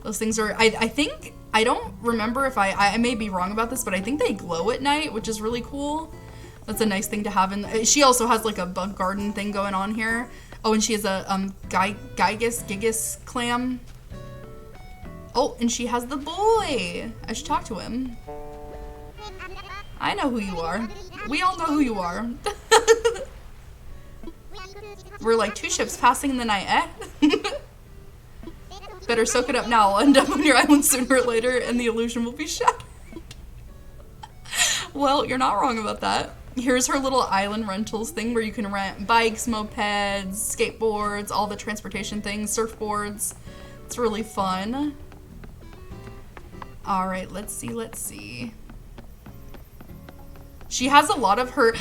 Those things are, I think, I don't remember if I may be wrong about this, but I think they glow at night, which is really cool. That's a nice thing to have. She also has like a bug garden thing going on here. Oh, and she has a Gigas clam. Oh, and she has the boy. I should talk to him. I know who you are. We all know who you are. We're like two ships passing in the night, eh? Better soak it up now. I'll end up on your island sooner or later and the illusion will be shattered. Well, you're not wrong about that. Here's her little island rentals thing where you can rent bikes, mopeds, skateboards, all the transportation things, surfboards. It's really fun. All right, let's see. She has a lot of her,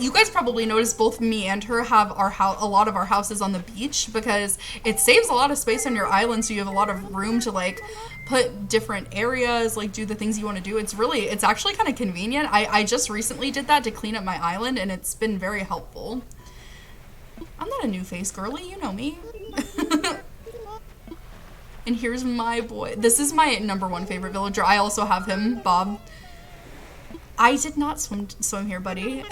you guys probably noticed both me and her have a lot of our houses on the beach because it saves a lot of space on your island, so you have a lot of room to like put different areas, like do the things you want to do. It's actually kind of convenient. I just recently did that to clean up my island and it's been very helpful. I'm not a new face girly, you know me. And here's my boy. This is my #1 favorite villager. I also have him, Bob. I did not swim here, buddy.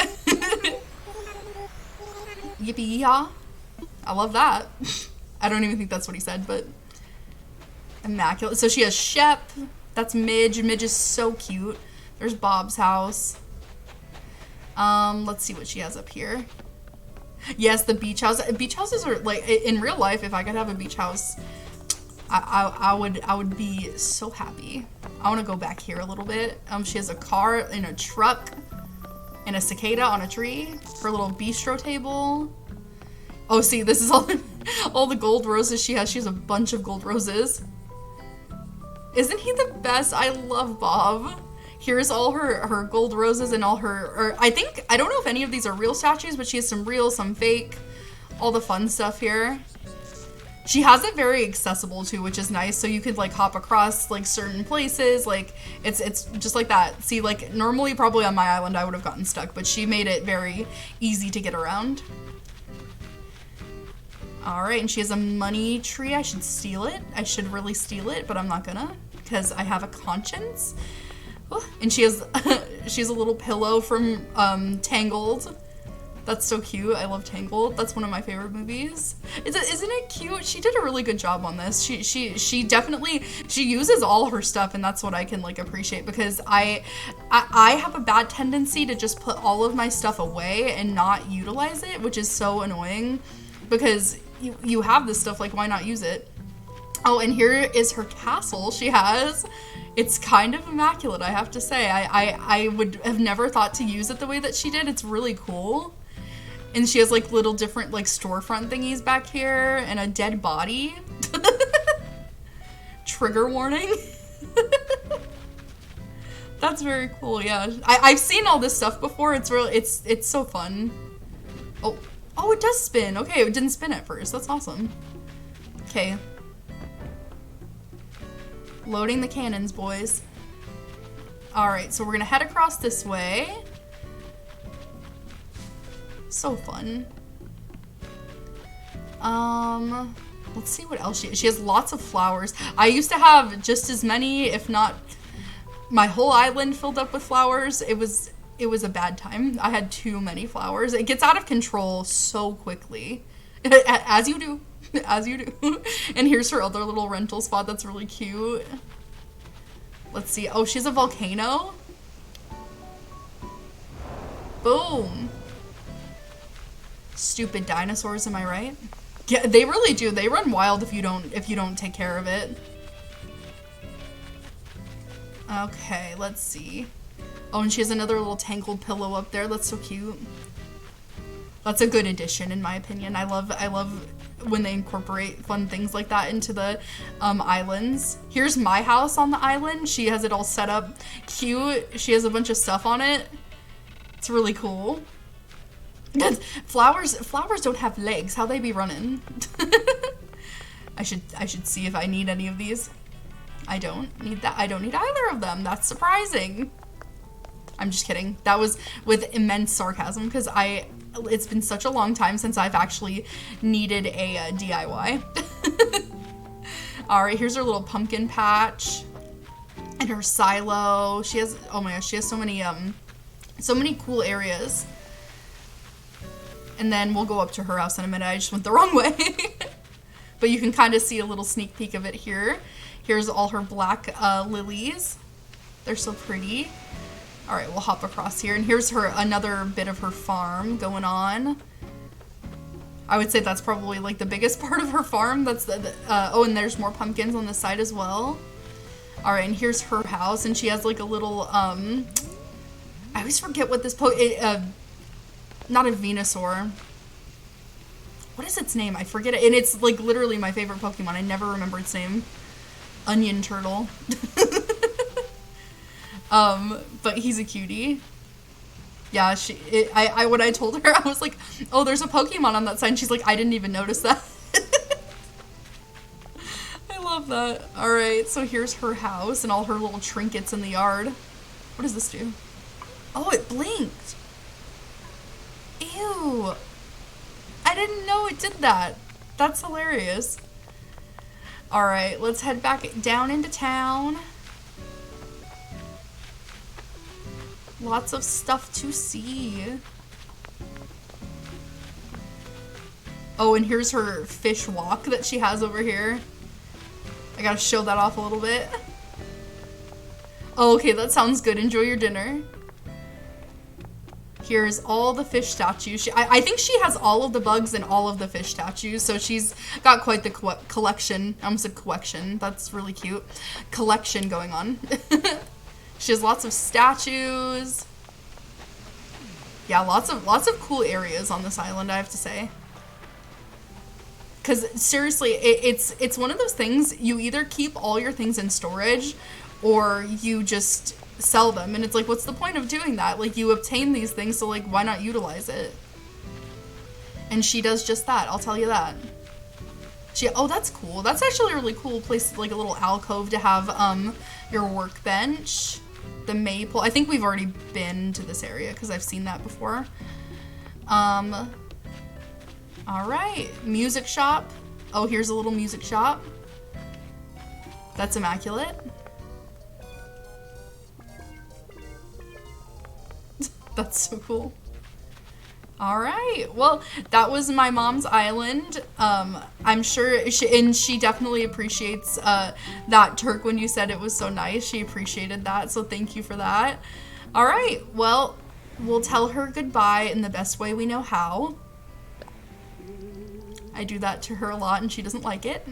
Yippee-yah. I love that. I don't even think that's what he said, but immaculate. So she has Shep. That's Midge. Midge is so cute. There's Bob's house. Let's see what she has up here. Yes, the beach house. Beach houses are like, in real life, if I could have a beach house, I would be so happy. I want to go back here a little bit. She has a car and a truck and a cicada on a tree. Her little bistro table. Oh, see, this is all the gold roses she has. She has a bunch of gold roses. Isn't he the best? I love Bob. Here's all her gold roses and all her, I don't know if any of these are real statues, but she has some real, some fake, all the fun stuff here. She has it very accessible too, which is nice. So you could like hop across like certain places. Like it's just like that. See, like normally probably on my island I would have gotten stuck, but she made it very easy to get around. All right, and she has a money tree. I should steal it. I should really steal it, but I'm not gonna because I have a conscience. And she has she has a little pillow from Tangled. That's so cute. I love Tangled. That's one of my favorite movies. Isn't it cute? She did a really good job on this. She definitely, she uses all her stuff, and that's what I can like appreciate, because I have a bad tendency to just put all of my stuff away and not utilize it, which is so annoying, because you have this stuff, like why not use it? Oh, and here is her castle she has. It's kind of immaculate, I have to say. I would have never thought to use it the way that she did. It's really cool. And she has like little different like storefront thingies back here and a dead body. Trigger warning. That's very cool, yeah. I've seen all this stuff before. It's real, it's so fun. Oh, it does spin. Okay, it didn't spin at first. That's awesome. Okay. Loading the cannons, boys. Alright, so we're gonna head across this way. So fun. Let's see what else she has lots of flowers. I used to have just as many, if not my whole island filled up with flowers. It was a bad time. I had too many flowers. It gets out of control so quickly. As you do. As you do. And here's her other little rental spot that's really cute. Let's see. Oh, she's a volcano. Boom. Stupid dinosaurs, am I right? Yeah, they really do. They run wild if you don't take care of it. Okay, let's see. Oh, and she has another little Tangled pillow up there. That's so cute. That's a good addition, in my opinion. I love when they incorporate fun things like that into the islands. Here's my house on the island. She has it all set up cute. She has a bunch of stuff on it. It's really cool. Flowers don't have legs. How they be running? I should see if I need any of these. I don't need that. I don't need either of them. That's surprising. I'm just kidding. That was with immense sarcasm, because it's been such a long time since I've actually needed a DIY. Alright, here's her little pumpkin patch. And her silo. She has, oh my gosh, she has so many cool areas. And then we'll go up to her house in a minute. I just went the wrong way. But you can kind of see a little sneak peek of it here. Here's all her black lilies. They're so pretty. Alright, we'll hop across here. And here's another bit of her farm going on. I would say that's probably like the biggest part of her farm. That's oh, and there's more pumpkins on the side as well. Alright, and here's her house. And she has like a little, I always forget what this not a Venusaur. What is its name? I forget it. And it's like literally my favorite Pokemon. I never remember its name. Onion Turtle. But he's a cutie. Yeah, when I told her, I was like, oh, there's a Pokemon on that side. And she's like, I didn't even notice that. I love that. Alright, so here's her house and all her little trinkets in the yard. What does this do? Oh, it blinked. Ew. I didn't know it did that. That's hilarious. Alright, let's head back down into town. Lots of stuff to see. Oh, and here's her fish walk that she has over here. I gotta show that off a little bit. Oh, okay, that sounds good. Enjoy your dinner. Here's all the fish statues. I think she has all of the bugs and all of the fish statues, so she's got quite the collection. I almost said collection. That's really cute. Collection going on. She has lots of statues. Yeah, lots of cool areas on this island, I have to say. Because seriously, it's one of those things, you either keep all your things in storage or you just sell them, and it's like, what's the point of doing that? Like, you obtain these things, so like, why not utilize it? And she does just that, I'll tell you that. Oh, that's cool. That's actually a really cool place, like a little alcove to have your workbench. The maple. I think we've already been to this area because I've seen that before. All right, music shop. Oh, here's a little music shop. That's immaculate. That's so cool. All right. Well, that was my mom's island. I'm sure she definitely appreciates that Turk when you said it was so nice. She appreciated that. So thank you for that. All right. Well, we'll tell her goodbye in the best way we know how. I do that to her a lot and she doesn't like it.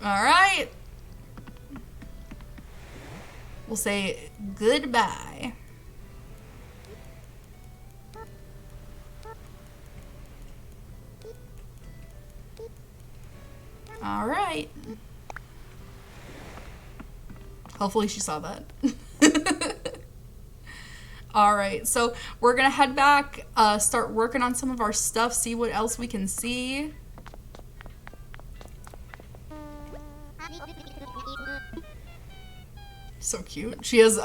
All right. We'll say goodbye. All right. Hopefully she saw that. All right, so we're gonna head back, start working on some of our stuff, see what else we can see. So cute. She has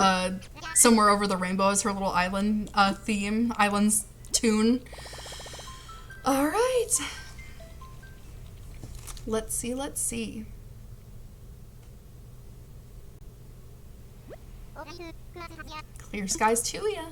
Somewhere Over the Rainbow as her little island theme, island's tune. All right. Let's see, let's see. Clear skies to ya.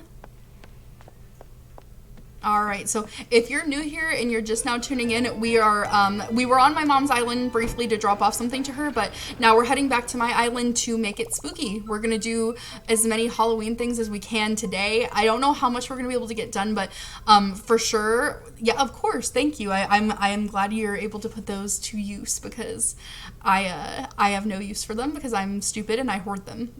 All right, so if you're new here and you're just now tuning in, we were on my mom's island briefly to drop off something to her, but now we're heading back to my island to make it spooky. We're gonna do as many Halloween things as we can today. I don't know how much we're gonna be able to get done, but for sure, yeah, of course, thank you. I am glad you're able to put those to use because I have no use for them because I'm stupid and I hoard them.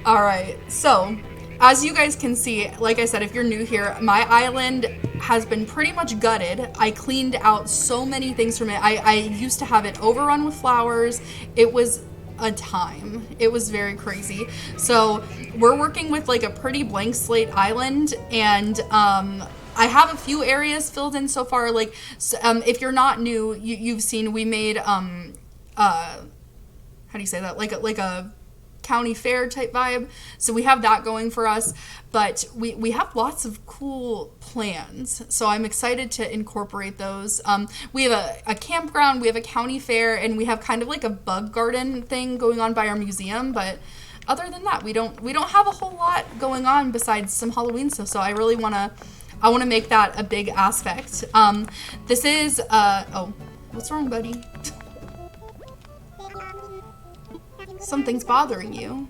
All right, so as you guys can see, like I said, if you're new here, my island has been pretty much gutted. I cleaned out so many things from it. I used to have it overrun with flowers. It was a time. It was very crazy. So we're working with like a pretty blank slate island, and I have a few areas filled in so far. Like, if you're not new, you've seen we made how do you say that? Like a county fair type vibe, so we have that going for us, but we have lots of cool plans, so I'm excited to incorporate those. We have a campground, we have a county fair, and we have kind of like a bug garden thing going on by our museum, but other than that we don't have a whole lot going on besides some Halloween stuff, so I really want to make that a big aspect. This is oh, what's wrong, buddy? Something's bothering you.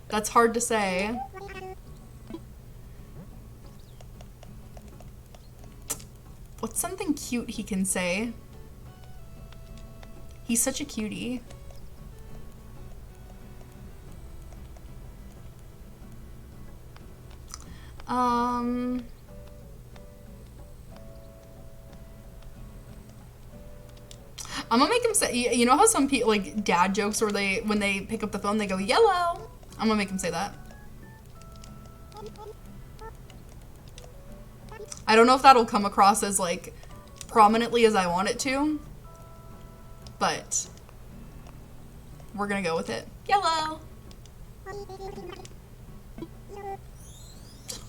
That's hard to say. What's something cute he can say? He's such a cutie. I'm gonna make him say, you know how some people, like dad jokes where when they pick up the phone, they go, yellow? I'm gonna make him say that. I don't know if that'll come across as like prominently as I want it to, but we're gonna go with it. Yellow.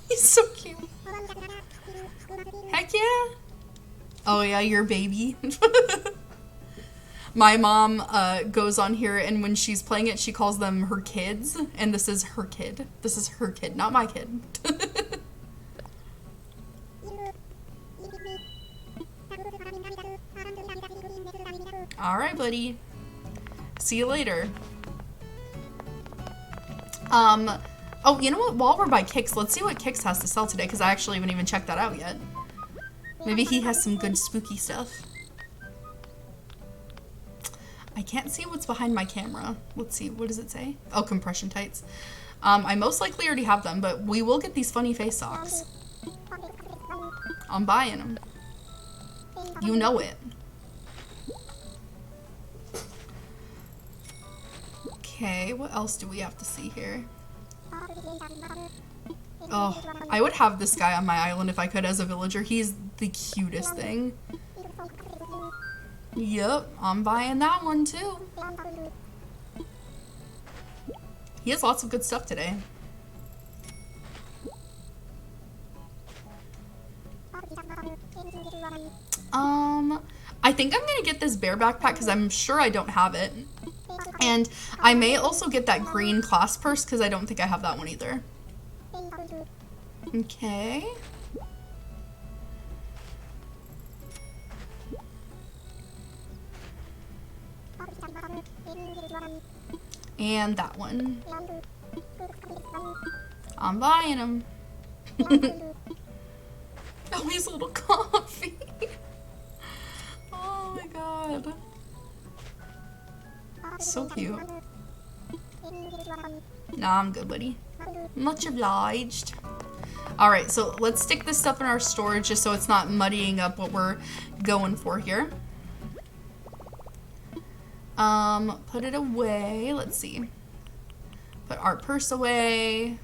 He's so cute. Heck yeah. Oh yeah, your baby. My mom goes on here, and when she's playing it, she calls them her kids, and this is her kid. This is her kid, not my kid. All right, buddy. See you later. Oh, you know what? While we're by Kix, let's see what Kix has to sell today, because I actually haven't even checked that out yet. Maybe he has some good spooky stuff. I can't see what's behind my camera. Let's see, what does it say? Oh, compression tights. I most likely already have them, but we will get these funny face socks. I'm buying them. You know it. Okay, what else do we have to see here? Oh, I would have this guy on my island if I could as a villager. He's the cutest thing. Yep, I'm buying that one too. He has lots of good stuff today. I think I'm gonna get this bear backpack because I'm sure I don't have it. And I may also get that green class purse because I don't think I have that one either. Okay. And that one. I'm buying them. Oh, he's a little coffee. Oh my god. So cute. Nah, I'm good, buddy. Much obliged. Alright, so let's stick this stuff in our storage just so it's not muddying up what we're going for here. Put it away. Let's see. Put our purse away.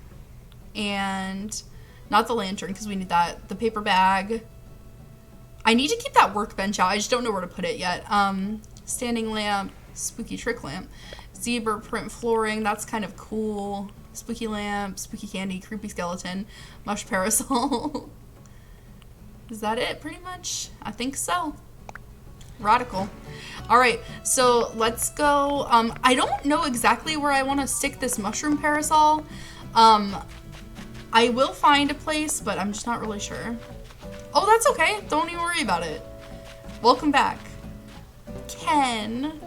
And not the lantern because we need that. The paper bag. I need to keep that workbench out. I just don't know where to put it yet. Standing lamp. Spooky trick lamp. Zebra print flooring. That's kind of cool. Spooky lamp. Spooky candy. Creepy skeleton. Mush parasol. Is that it pretty much? I think so. Radical. Alright, so let's go. I don't know exactly where I want to stick this mushroom parasol. I will find a place, but I'm just not really sure. Oh, that's okay. Don't even worry about it. Welcome back. Ken.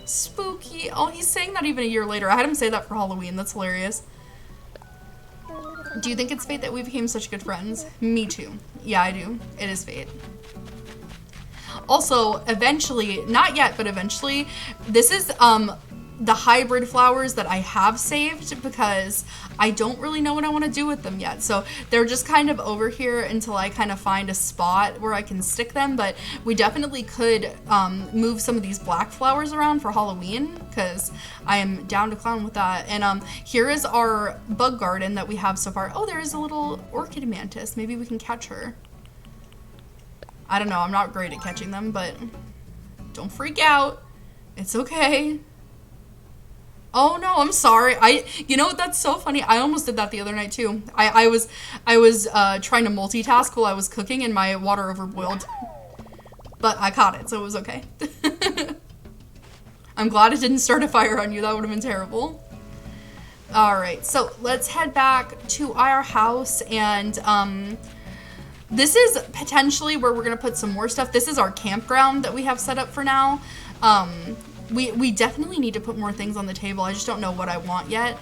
Spooky. Oh, he's saying that even a year later. I had him say that for Halloween. That's hilarious. Do you think it's fate that we became such good friends? Me too. Yeah, I do. It is fate. Also, eventually, not yet, but eventually, this is the hybrid flowers that I have saved because I don't really know what I want to do with them yet. So they're just kind of over here until I kind of find a spot where I can stick them. But we definitely could move some of these black flowers around for Halloween because I am down to clown with that. And here is our bug garden that we have so far. Oh, there is a little orchid mantis. Maybe we can catch her. I don't know, I'm not great at catching them, but don't freak out. It's okay. Oh no, I'm sorry. You know what, that's so funny. I almost did that the other night too. I was trying to multitask while I was cooking and my water overboiled. But I caught it, so it was okay. I'm glad it didn't start a fire on you. That would have been terrible. Alright, so let's head back to our house and this is potentially where we're going to put some more stuff. This is our campground that we have set up for now. We definitely need to put more things on the table. I just don't know what I want yet.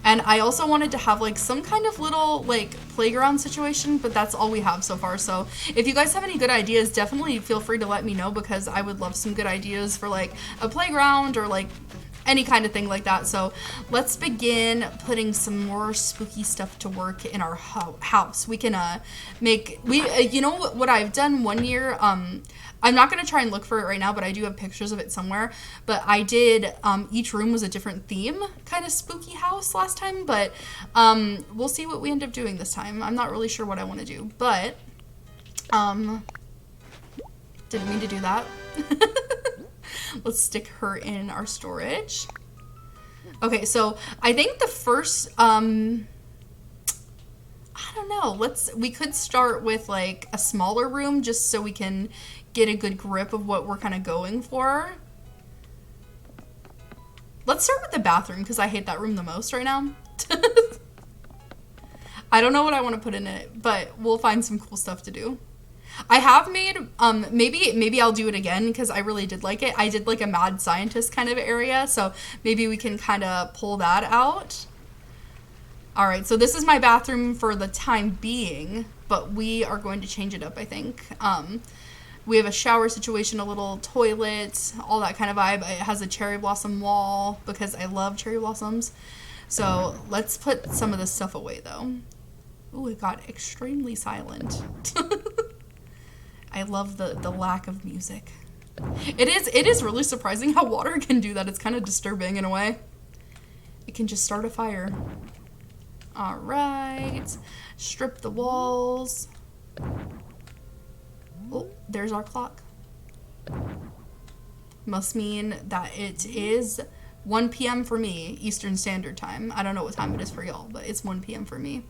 And I also wanted to have like some kind of little like playground situation, but that's all we have so far. So if you guys have any good ideas, definitely feel free to let me know because I would love some good ideas for like a playground or like any kind of thing like that. So let's begin putting some more spooky stuff to work in our house. We can you know what I've done one year, I'm not going to try and look for it right now, but I do have pictures of it somewhere. But I did, each room was a different theme, kind of spooky house last time. But we'll see what we end up doing this time. I'm not really sure what I want to do, but didn't mean to do that. Let's stick her in our storage. Okay, so I think the first, I don't know, we could start with like a smaller room just so we can get a good grip of what we're kind of going for. Let's start with the bathroom because I hate that room the most right now. I don't know what I want to put in it, but we'll find some cool stuff to do. I have made, maybe I'll do it again because I really did like it. I did like a mad scientist kind of area, so maybe we can kind of pull that out. Alright, so this is my bathroom for the time being, but we are going to change it up, I think. We have a shower situation, a little toilet, all that kind of vibe. It has a cherry blossom wall because I love cherry blossoms. So let's put some of this stuff away though. Ooh, it got extremely silent. I love the lack of music. It is really surprising how water can do that. It's kind of disturbing in a way. It can just start a fire. All right, strip the walls. Oh, there's our clock. Must mean that it is 1 p.m. for me, Eastern Standard Time. I don't know what time it is for y'all, but it's 1 p.m. for me.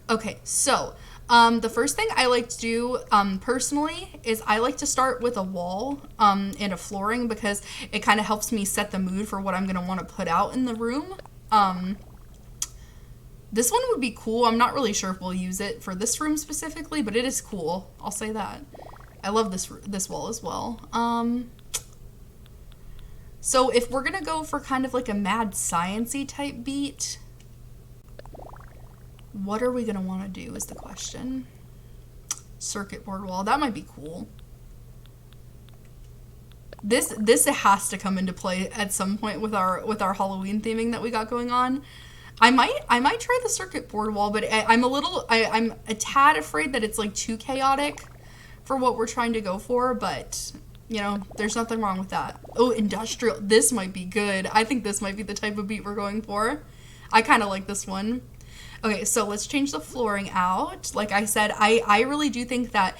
Okay, so The first thing I like to do, personally, is I like to start with a wall, and a flooring, because it kind of helps me set the mood for what I'm going to want to put out in the room. This one would be cool. I'm not really sure if we'll use it for this room specifically, but it is cool. I'll say that. I love this wall as well. So if we're going to go for kind of like a mad science-y type beat, what are we going to want to do is the question. Circuit board wall. That might be cool. This has to come into play at some point with our Halloween theming that we got going on. I might try the circuit board wall, but I'm a tad afraid that it's like too chaotic for what we're trying to go for, but you know, there's nothing wrong with that. Oh, industrial. This might be good. I think this might be the type of beat we're going for. I kind of like this one. Okay, so let's change the flooring out. Like I said, I really do think that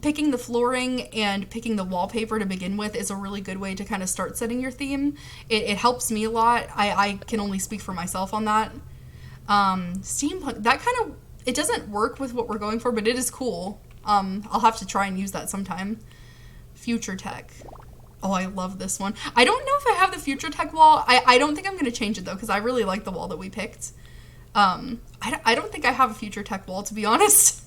picking the flooring and picking the wallpaper to begin with is a really good way to kind of start setting your theme. It helps me a lot. I can only speak for myself on that. Steampunk, that kind of, it doesn't work with what we're going for, but it is cool. I'll have to try and use that sometime. Future tech. Oh, I love this one. I don't know if I have the future tech wall. I don't think I'm going to change it though, because I really like the wall that we picked. I don't think I have a future tech wall, to be honest.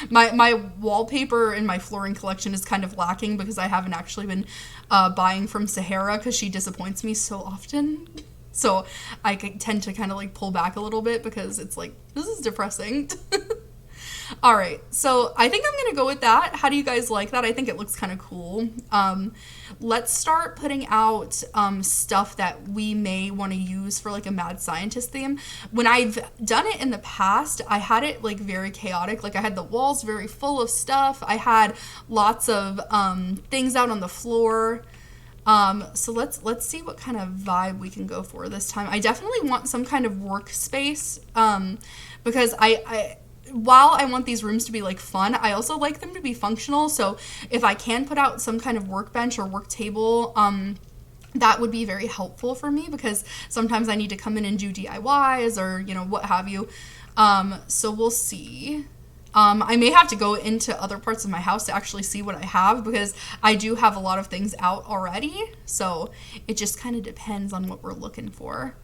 My wallpaper in my flooring collection is kind of lacking because I haven't actually been buying from Sahara because she disappoints me so often. So I tend to kind of like pull back a little bit because it's like, this is depressing. All right, so I think I'm going to go with that. How do you guys like that? I think it looks kind of cool. Let's start putting out stuff that we may want to use for like a mad scientist theme. When I've done it in the past, I had it like very chaotic. Like I had the walls very full of stuff. I had lots of things out on the floor. So let's see what kind of vibe we can go for this time. I definitely want some kind of workspace because while I want these rooms to be like fun, I also like them to be functional. So if I can put out some kind of workbench or work table, that would be very helpful for me because sometimes I need to come in and do DIYs or, you know, what have you. So we'll see. I may have to go into other parts of my house to actually see what I have because I do have a lot of things out already. So it just kind of depends on what we're looking for.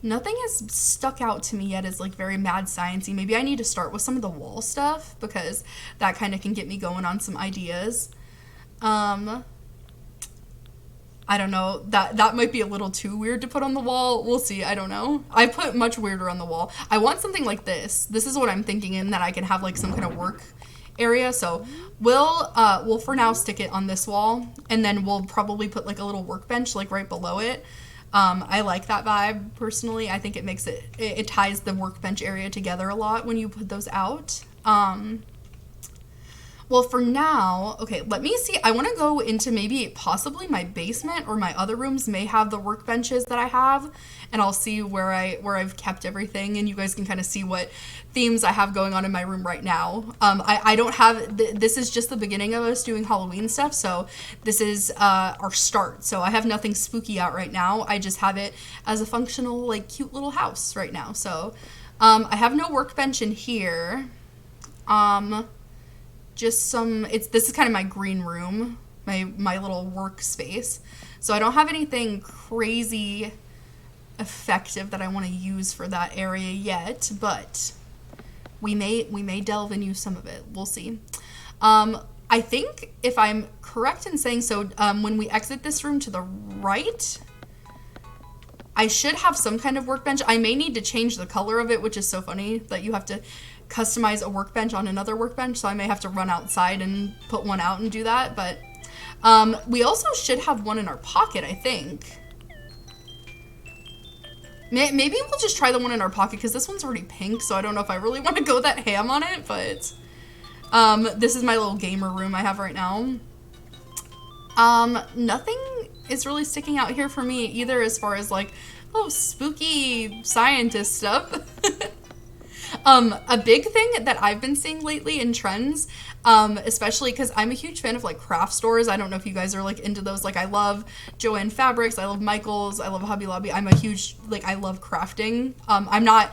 Nothing has stuck out to me yet as like very mad sciencey. Maybe I need to start with some of the wall stuff because that kind of can get me going on some ideas. I don't know. That might be a little too weird to put on the wall. We'll see. I don't know. I put much weirder on the wall. I want something like this. This is what I'm thinking in that I can have like some kind of work area. So we'll for now stick it on this wall and then we'll probably put like a little workbench like right below it. I like that vibe personally. I think it makes it ties the workbench area together a lot when you put those out. Well, for now, okay, let me see. I want to go into maybe possibly my basement or my other rooms may have the workbenches that I have, and I'll see where I've kept everything, and you guys can kind of see what themes I have going on in my room right now. I don't have, this is just the beginning of us doing Halloween stuff, so this is our start. So I have nothing spooky out right now. I just have it as a functional, like, cute little house right now. So I have no workbench in here. Just this is kind of my green room, my little workspace. So I don't have anything crazy effective that I want to use for that area yet, but we may delve and use some of it. We'll see. I think if I'm correct in saying so, when we exit this room to the right, I should have some kind of workbench. I may need to change the color of it, which is so funny that you have to customize a workbench on another workbench, so I may have to run outside and put one out and do that, but we also should have one in our pocket, I think. Maybe we'll just try the one in our pocket, because this one's already pink, so I don't know if I really want to go that ham on it, but this is my little gamer room I have right now. Nothing is really sticking out here for me either as far as like, oh, spooky scientist stuff. A big thing that I've been seeing lately in trends, especially because I'm a huge fan of like craft stores. I don't know if you guys are like into those. Like I love Joann Fabrics, I love Michaels, I love Hobby Lobby. I'm a huge, like I love crafting. I'm not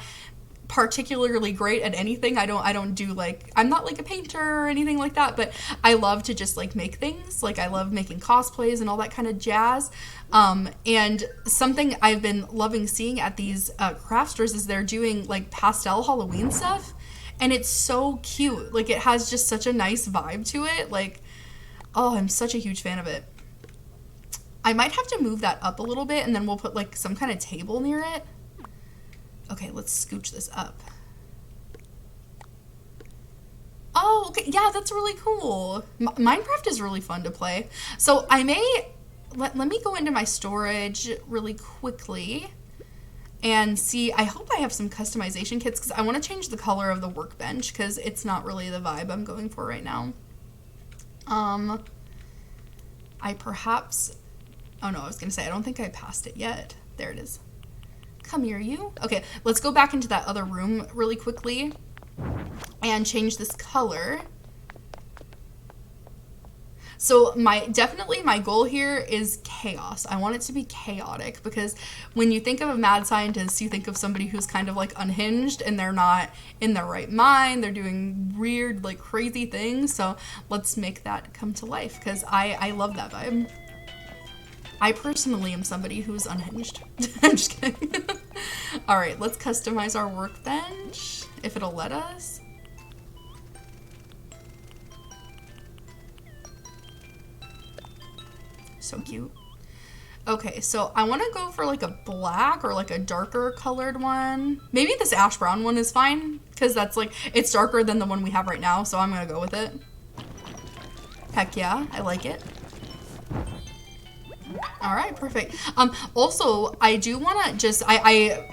particularly great at anything. I don't do like, I'm not like a painter or anything like that, but I love to just like make things. Like I love making cosplays and all that kind of jazz. And something I've been loving seeing at these craft stores is they're doing like pastel Halloween stuff, and it's so cute. Like it has just such a nice vibe to it. Like, oh, I'm such a huge fan of it. I might have to move that up a little bit, and then we'll put like some kind of table near it. Okay, let's scooch this up. Oh, okay. Yeah, that's really cool. Minecraft is really fun to play. So I may, let me go into my storage really quickly and see. I hope I have some customization kits because I want to change the color of the workbench because it's not really the vibe I'm going for right now. I perhaps, oh no, I was going to say, I don't think I passed it yet. There it is. Come here, you. Okay, let's go back into that other room really quickly and change this color. So definitely my goal here is chaos. I want it to be chaotic because when you think of a mad scientist, you think of somebody who's kind of like unhinged and they're not in their right mind. They're doing weird, like crazy things. So let's make that come to life because I love that vibe. I personally am somebody who's unhinged. I'm just kidding. All right, let's customize our workbench if it'll let us. So cute. Okay, so I want to go for like a black or like a darker colored one. Maybe this ash brown one is fine because that's like, it's darker than the one we have right now, so I'm gonna go with it. Heck yeah, I like it. All right, perfect. Also, I do want to just, I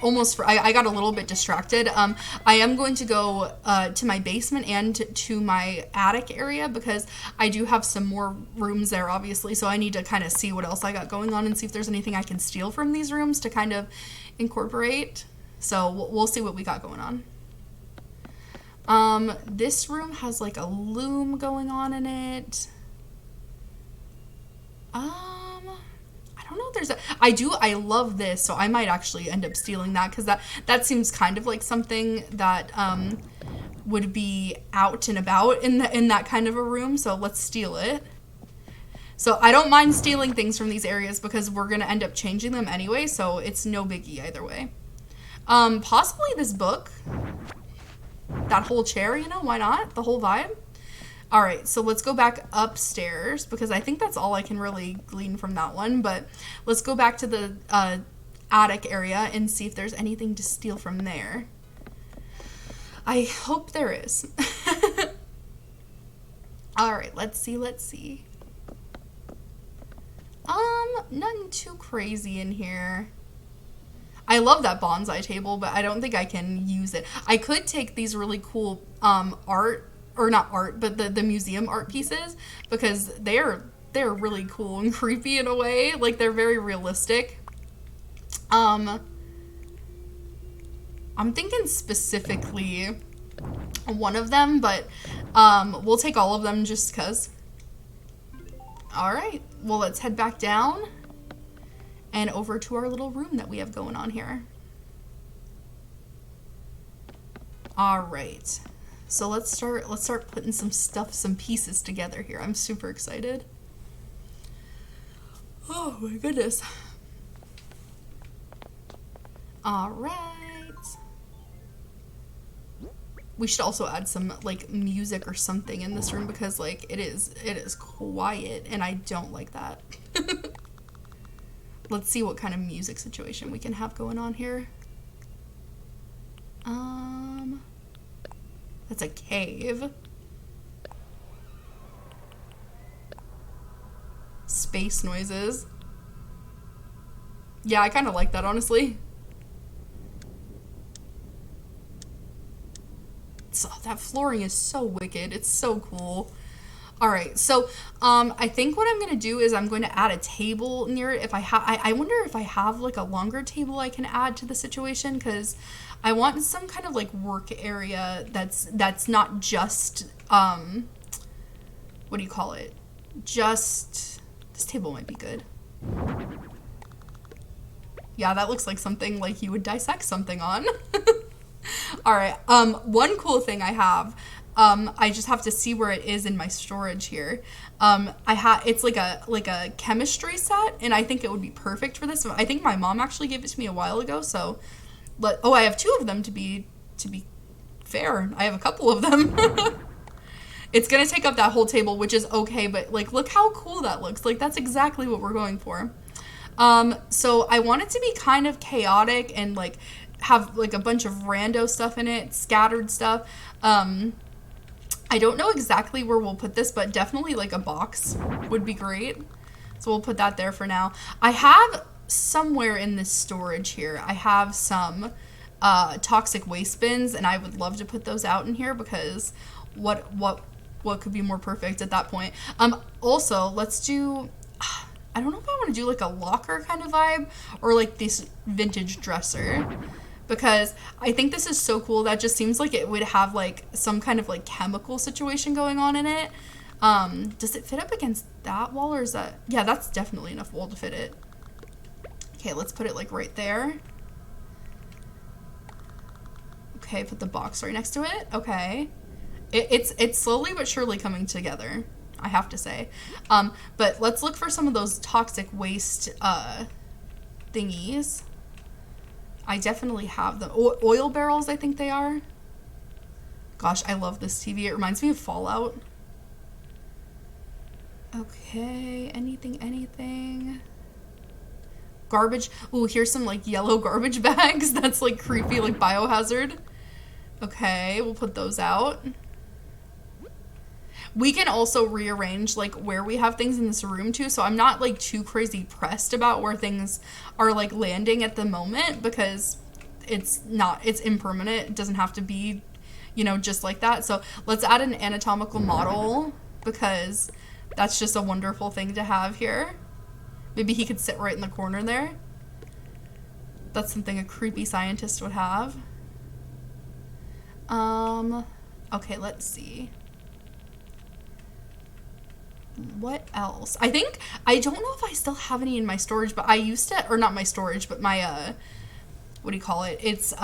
got a little bit distracted. I am going to go to my basement and to my attic area because I do have some more rooms there, obviously. So I need to kind of see what else I got going on and see if there's anything I can steal from these rooms to kind of incorporate. So we'll see what we got going on. This room has like a loom going on in it. I don't know if there's I love this, so I might actually end up stealing that because that seems kind of like something that would be out and about in that kind of a room, so let's steal it. So I don't mind stealing things from these areas because we're gonna end up changing them anyway, so it's no biggie either way. Possibly this book, that whole chair, you know, why not? The whole vibe. All right, so let's go back upstairs because I think that's all I can really glean from that one. But let's go back to the attic area and see if there's anything to steal from there. I hope there is. All right, let's see. Nothing too crazy in here. I love that bonsai table, but I don't think I can use it. I could take these really cool art, or not art, but the museum art pieces because they're really cool and creepy in a way. Like they're very realistic. I'm thinking specifically one of them, but we'll take all of them just cause. All right, well, let's head back down and over to our little room that we have going on here. All right. So let's start putting some pieces together here. I'm super excited. Oh my goodness. All right. We should also add some like music or something in this room because like it is quiet and I don't like that. Let's see what kind of music situation we can have going on here. That's a cave. Space noises. Yeah, I kind of like that, honestly. So, that flooring is so wicked. It's so cool. All right, so I think what I'm gonna do is I'm going to add a table near it. If I wonder if I have like a longer table I can add to the situation because I want some kind of like work area that's not just what do you call it? Just this table might be good. Yeah, that looks like something like you would dissect something on. All right. One cool thing I have, I just have to see where it is in my storage here. It's like a chemistry set, and I think it would be perfect for this. I think my mom actually gave it to me a while ago. So, I have two of them to be fair. I have a couple of them. It's gonna take up that whole table, which is okay. But like, look how cool that looks. Like that's exactly what we're going for. So I want it to be kind of chaotic and like have like a bunch of rando stuff in it, scattered stuff. I don't know exactly where we'll put this, but definitely like a box would be great. So we'll put that there for now. I have somewhere in this storage here, I have some toxic waste bins, and I would love to put those out in here because what could be more perfect at that point? Also, let's do, I don't know if I want to do like a locker kind of vibe or like this vintage dresser, because I think this is so cool that just seems like it would have like some kind of like chemical situation going on in it. Does it fit up against that wall, or is that, yeah, that's definitely enough wall to fit it. Okay, let's put it like right there. Okay, put the box right next to it. Okay. It's slowly but surely coming together, I have to say. But let's look for some of those toxic waste thingies. I definitely have them. Oil barrels, I think they are. Gosh, I love this TV. It reminds me of Fallout. Okay, anything. Garbage. Ooh, here's some like yellow garbage bags. That's like creepy, like biohazard. Okay, we'll put those out. We can also rearrange like where we have things in this room too, so I'm not like too crazy pressed about where things are like landing at the moment, because it's impermanent. It doesn't have to be, you know, just like that. So let's add an anatomical model, because that's just a wonderful thing to have here. Maybe he could sit right in the corner there. That's something a creepy scientist would have. Okay, let's see. What else? I don't know if I still have any in my storage, but I used to, or not my storage, but my, what do you call it? It's,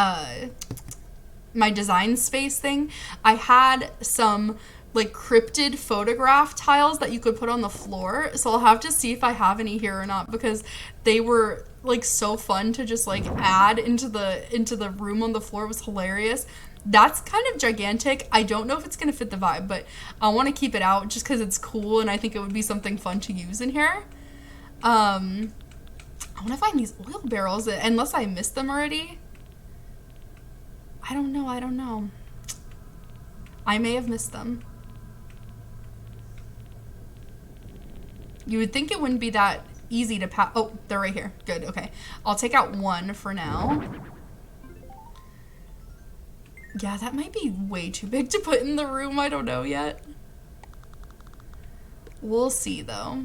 my design space thing. I had some, like, cryptid photograph tiles that you could put on the floor, so I'll have to see if I have any here or not, because they were, like, so fun to just, like, add into the room on the floor. It was hilarious. That's kind of gigantic. I don't know if it's going to fit the vibe, but I want to keep it out just because it's cool, and I think it would be something fun to use in here. I want to find these oil barrels, unless I missed them already. I don't know. I may have missed them. You would think it wouldn't be that easy to pack. Oh, they're right here. Good, okay. I'll take out one for now. Yeah, that might be way too big to put in the room. I don't know yet. We'll see, though.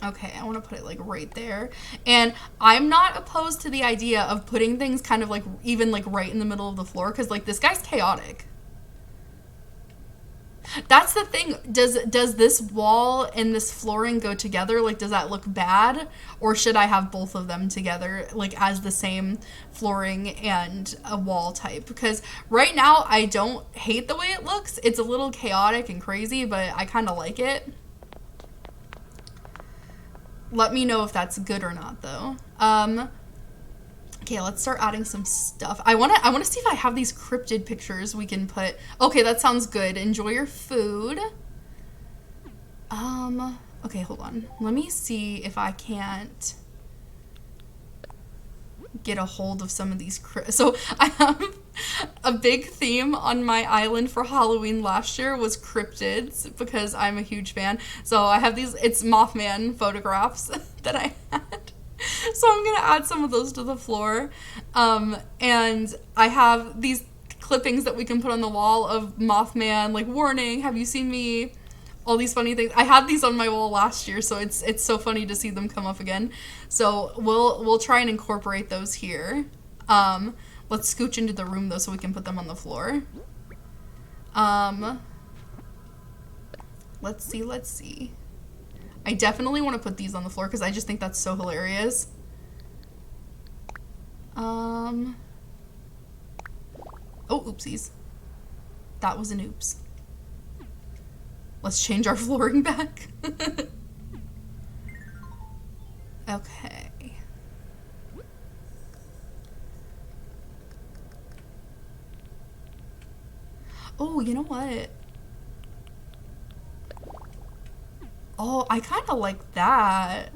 Okay, I want to put it, like, right there. And I'm not opposed to the idea of putting things kind of, like, even, like, right in the middle of the floor, because, like, this guy's chaotic. That's the thing. Does this wall and this flooring go together? Like, does that look bad? Or should I have both of them together, like, as the same flooring and a wall type? Because right now, I don't hate the way it looks. It's a little chaotic and crazy, but I kind of like it. Let me know if that's good or not, though. Okay, let's start adding some stuff. I wanna see if I have these cryptid pictures we can put. Okay, that sounds good. Enjoy your food. Okay, hold on. Let me see if I can't get a hold of some of these so I have a big theme on my island for Halloween last year was cryptids, because I'm a huge fan. So I have these, it's Mothman photographs that I had. So I'm going to add some of those to the floor. And I have these clippings that we can put on the wall of Mothman, like, warning, have you seen me? All these funny things. I had these on my wall last year, so it's so funny to see them come up again. So we'll try and incorporate those here. Let's scooch into the room, though, so we can put them on the floor. Let's see. I definitely want to put these on the floor because I just think that's so hilarious. Oh, oopsies. That was an oops. Let's change our flooring back. Okay. Oh, you know what? Oh, I kind of like that.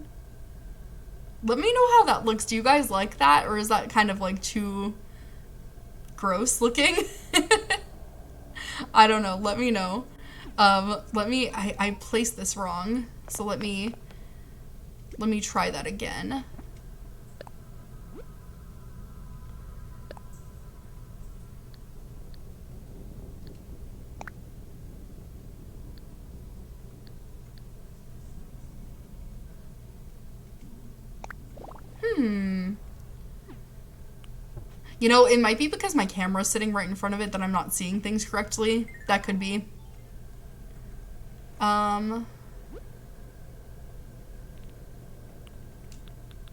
Let me know how that looks. Do you guys like that? Or is that kind of like too gross looking? I don't know. Let me know. I placed this wrong. So let me try that again. You know, it might be because my camera's sitting right in front of it that I'm not seeing things correctly. That could be.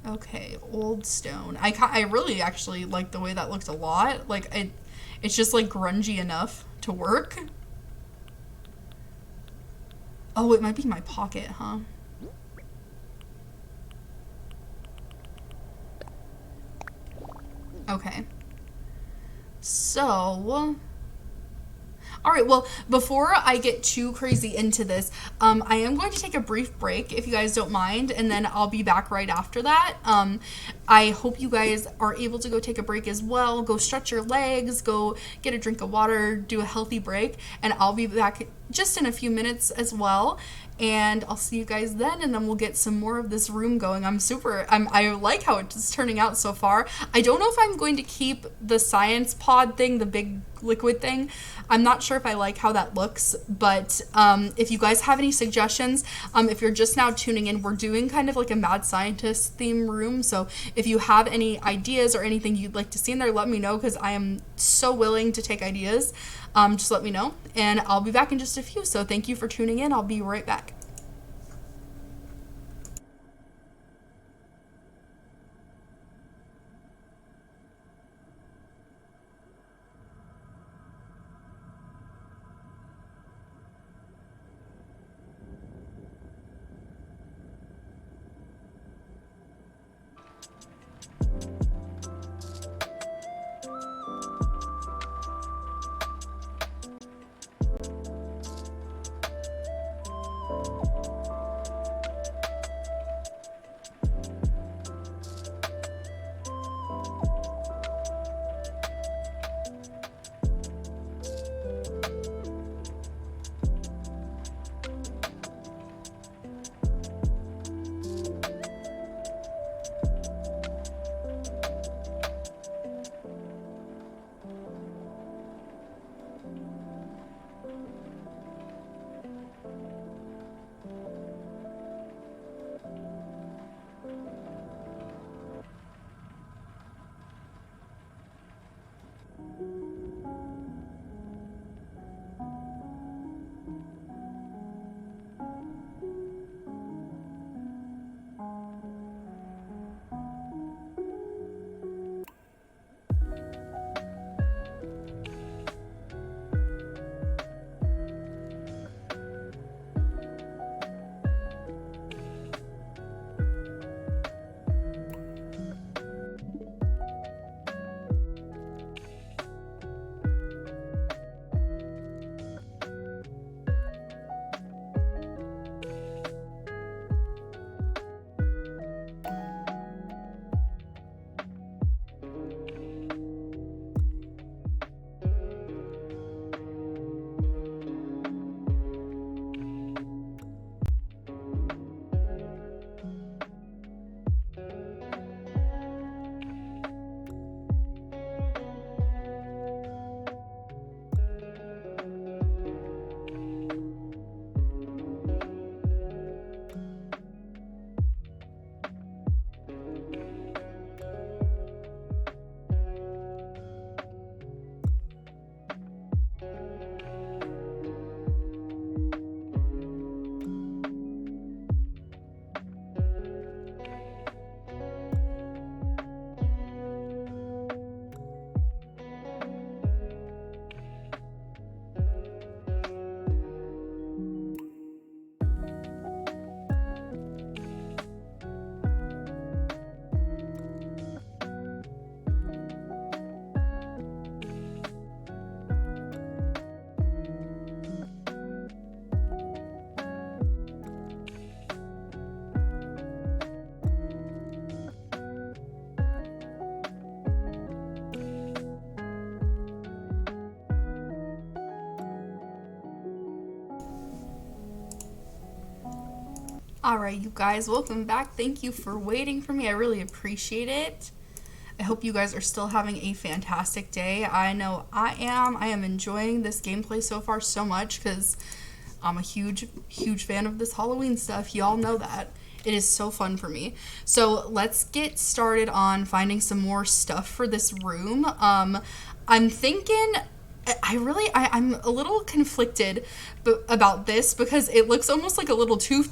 Okay, old stone. I really actually like the way that looks a lot. Like, it's just, like, grungy enough to work. Oh, it might be my pocket, huh? Okay. So, all right, well, before I get too crazy into this, I am going to take a brief break, if you guys don't mind, and then I'll be back right after that. I hope you guys are able to go take a break as well. Go stretch your legs, go get a drink of water, do a healthy break, and I'll be back just in a few minutes as well. And I'll see you guys then, and then we'll get some more of this room going. I like how it's turning out so far. I don't know if I'm going to keep the science pod thing, the big liquid thing. I'm not sure if I like how that looks, but if you guys have any suggestions, if you're just now tuning in, we're doing kind of like a mad scientist theme room. So if you have any ideas or anything you'd like to see in there, let me know, because I am so willing to take ideas. Just let me know, and I'll be back in just a few. So thank you for tuning in. I'll be right back. Alright, you guys, welcome back. Thank you for waiting for me. I really appreciate it. I hope you guys are still having a fantastic day. I know I am. I am enjoying this gameplay so far so much because I'm a huge fan of this Halloween stuff. Y'all know that. It is so fun for me. So let's get started on finding some more stuff for this room. I'm thinking... I'm a little conflicted about this because it looks almost like a little too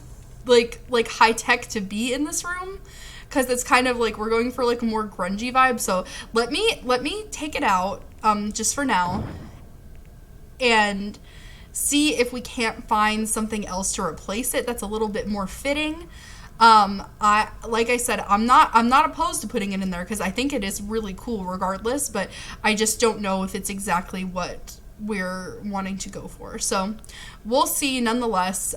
like high tech to be in this room, because it's kind of like we're going for like a more grungy vibe. So let me take it out just for now and see if we can't find something else to replace it that's a little bit more fitting. Like I said, I'm not opposed to putting it in there because I think it is really cool regardless, but I just don't know if it's exactly what we're wanting to go for. So we'll see nonetheless.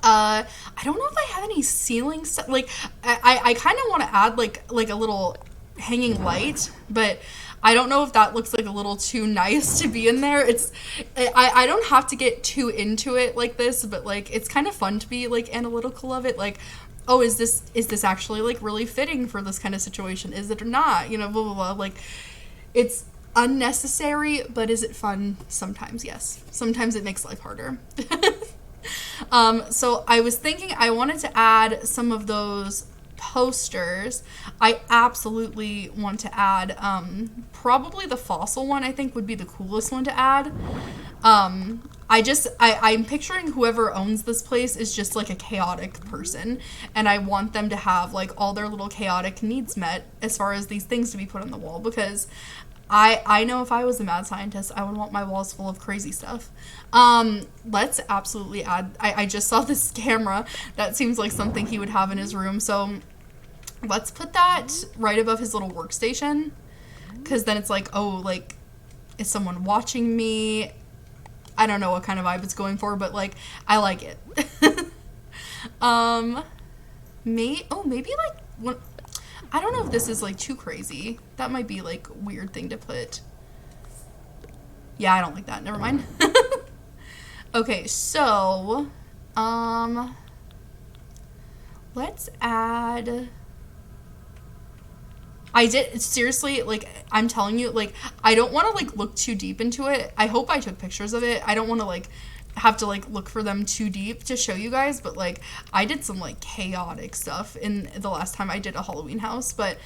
I don't know if I have any ceiling stuff. Like, I kind of want to add like a little hanging light, but I don't know if that looks like a little too nice to be in there. I don't have to get too into it like this, but like it's kind of fun to be like analytical of it. Like, oh, is this actually like really fitting for this kind of situation? Is it or not? You know, blah blah blah. Like, it's unnecessary, but is it fun? Sometimes, yes. Sometimes it makes life harder. So I was thinking I wanted to add some of those posters. I absolutely want to add probably the fossil one. I think would be the coolest one to add. I'm picturing whoever owns this place is just like a chaotic person, and I want them to have like all their little chaotic needs met as far as these things to be put on the wall, because I know if I was a mad scientist, I would want my walls full of crazy stuff. Let's absolutely add... I just saw this camera. That seems like something he would have in his room. So let's put that right above his little workstation. Because then it's like, oh, like, is someone watching me? I don't know what kind of vibe it's going for, but, like, I like it. Maybe, like... What, I don't know if this is, like, too crazy. That might be, like, a weird thing to put. Yeah, I don't like that. Never mind. Okay, so, let's add... seriously, like, I'm telling you, like, I don't want to, like, look too deep into it. I hope I took pictures of it. I don't want to, like, have to like look for them too deep to show you guys, but like I did some like chaotic stuff in the last time I did a Halloween house. But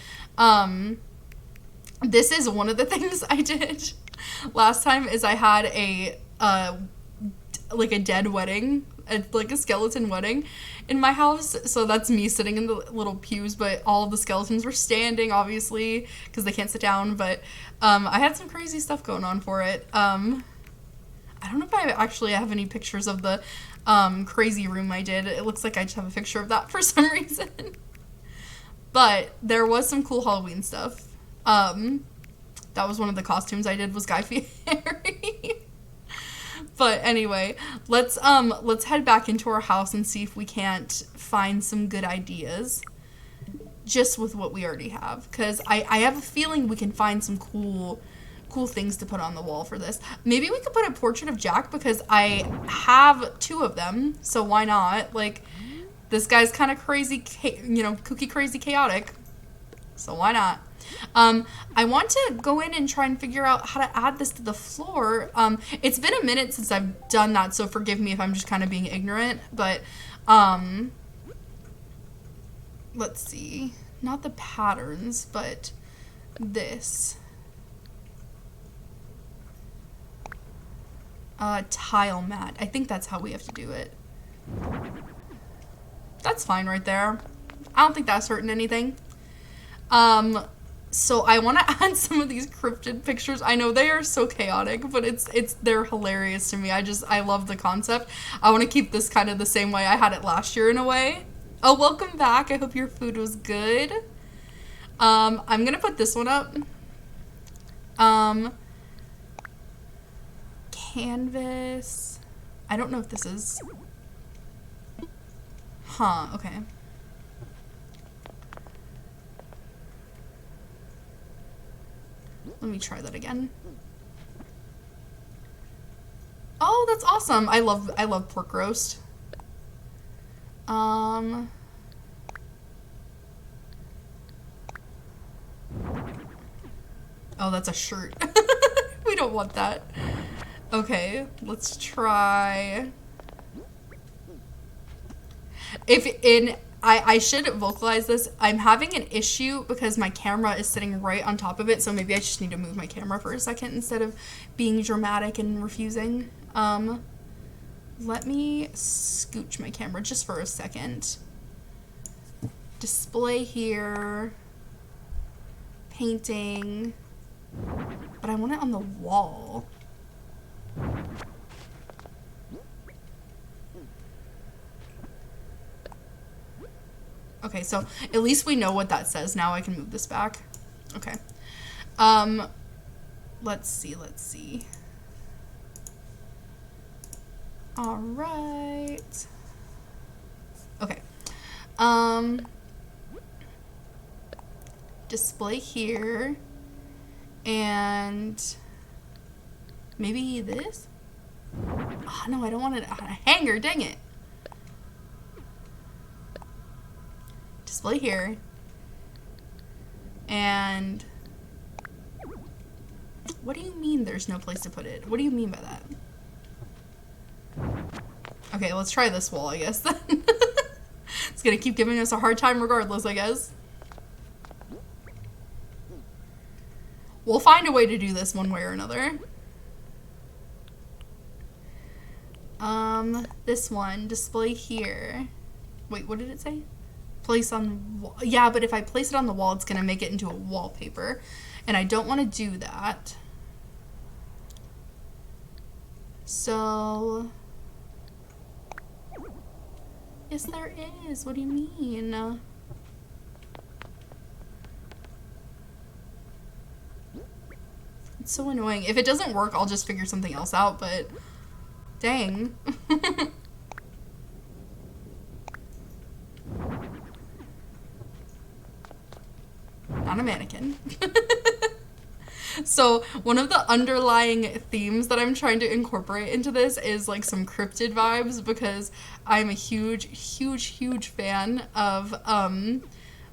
this is one of the things I did last time. Is I had a like a dead wedding, like a skeleton wedding in my house. So that's me sitting in the little pews, but all of the skeletons were standing, obviously, because they can't sit down. But I had some crazy stuff going on for it. I don't know if I actually have any pictures of the crazy room I did. It looks like I just have a picture of that for some reason. But there was some cool Halloween stuff. That was one of the costumes I did, was Guy Fieri. But anyway, let's head back into our house and see if we can't find some good ideas just with what we already have. Because I have a feeling we can find some cool things to put on the wall for this. Maybe we could put a portrait of Jack, because I have 2 of them, so why not? Like, this guy's kind of crazy, you know, kooky, crazy, chaotic, so why not? I want to go in and try and figure out how to add this to the floor. It's been a minute since I've done that, so forgive me if I'm just kind of being ignorant, but, let's see, not the patterns, but this. Tile mat. I think that's how we have to do it. That's fine right there. I don't think that's hurting anything. So I want to add some of these cryptid pictures. I know they are so chaotic, but they're hilarious to me. I love the concept. I want to keep this kind of the same way I had it last year in a way. Oh, welcome back. I hope your food was good. I'm gonna put this one up. Canvas. I don't know if this is... Huh, okay. Let me try that again. Oh, that's awesome. I love pork roast. Um, oh, that's a shirt. We don't want that. Okay, let's try. I should vocalize this. I'm having an issue because my camera is sitting right on top of it, so maybe I just need to move my camera for a second instead of being dramatic and refusing. Let me scooch my camera just for a second. Display here. Painting. But I want it on the wall. Okay, so at least we know what that says. Now I can move this back. Okay. Let's see. All right. Okay. Display here. And maybe this? Oh, no, I don't want it on a hanger. Dang it. Display here. And what do you mean there's no place to put it? What do you mean by that? Okay, let's try this wall, I guess, then. It's gonna keep giving us a hard time regardless, I guess. We'll find a way to do this one way or another. This one, display here. Wait, what did it say? Place on wall. Yeah, but if I place it on the wall, it's gonna make it into a wallpaper. And I don't want to do that. So... yes, there is. What do you mean? It's so annoying. If it doesn't work, I'll just figure something else out, but dang. Not a mannequin. So one of the underlying themes that I'm trying to incorporate into this is like some cryptid vibes, because I'm a huge fan of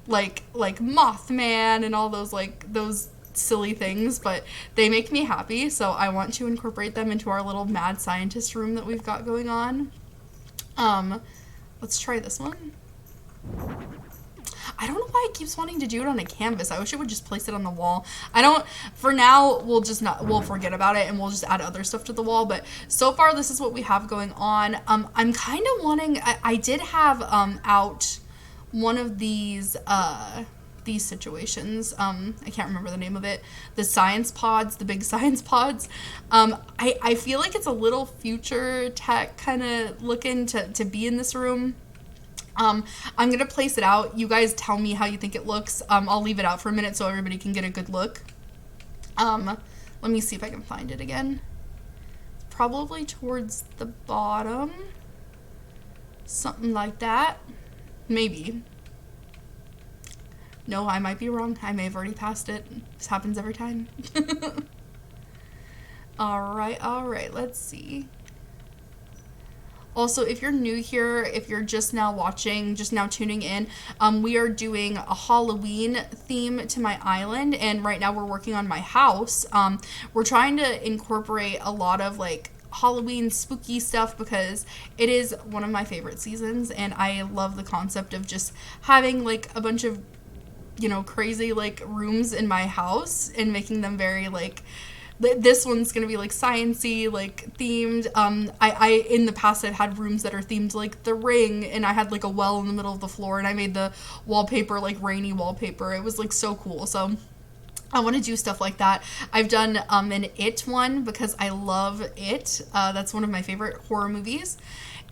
like Mothman and all those those silly things, but they make me happy, so I want to incorporate them into our little mad scientist room that we've got going on. Let's try this one. I don't know why it keeps wanting to do it on a canvas. I wish it would just place it on the wall. For now, we'll forget about it and we'll just add other stuff to the wall, but so far this is what we have going on. I'm kind of wanting, I did have out one of these situations. I can't remember the name of it. The science pods, the big science pods. I feel like it's a little future tech kind of looking to be in this room. I'm going to place it out. You guys tell me how you think it looks. I'll leave it out for a minute so everybody can get a good look. Let me see if I can find it again. Probably towards the bottom. Something like that. Maybe. No, I might be wrong. I may have already passed it. This happens every time. Alright, let's see. Also, if you're new here, if you're just now watching, just now tuning in, we are doing a Halloween theme to my island, and right now we're working on my house. We're trying to incorporate a lot of like Halloween spooky stuff because it is one of my favorite seasons, and I love the concept of just having like a bunch of, you know, crazy like rooms in my house and making them very like, this one's gonna be like sciencey, like themed. I in the past I've had rooms that are themed like The Ring, and I had like a well in the middle of the floor, and I made the wallpaper like rainy wallpaper. It was like so cool. So I want to do stuff like that. I've done an It one because I love It. That's one of my favorite horror movies.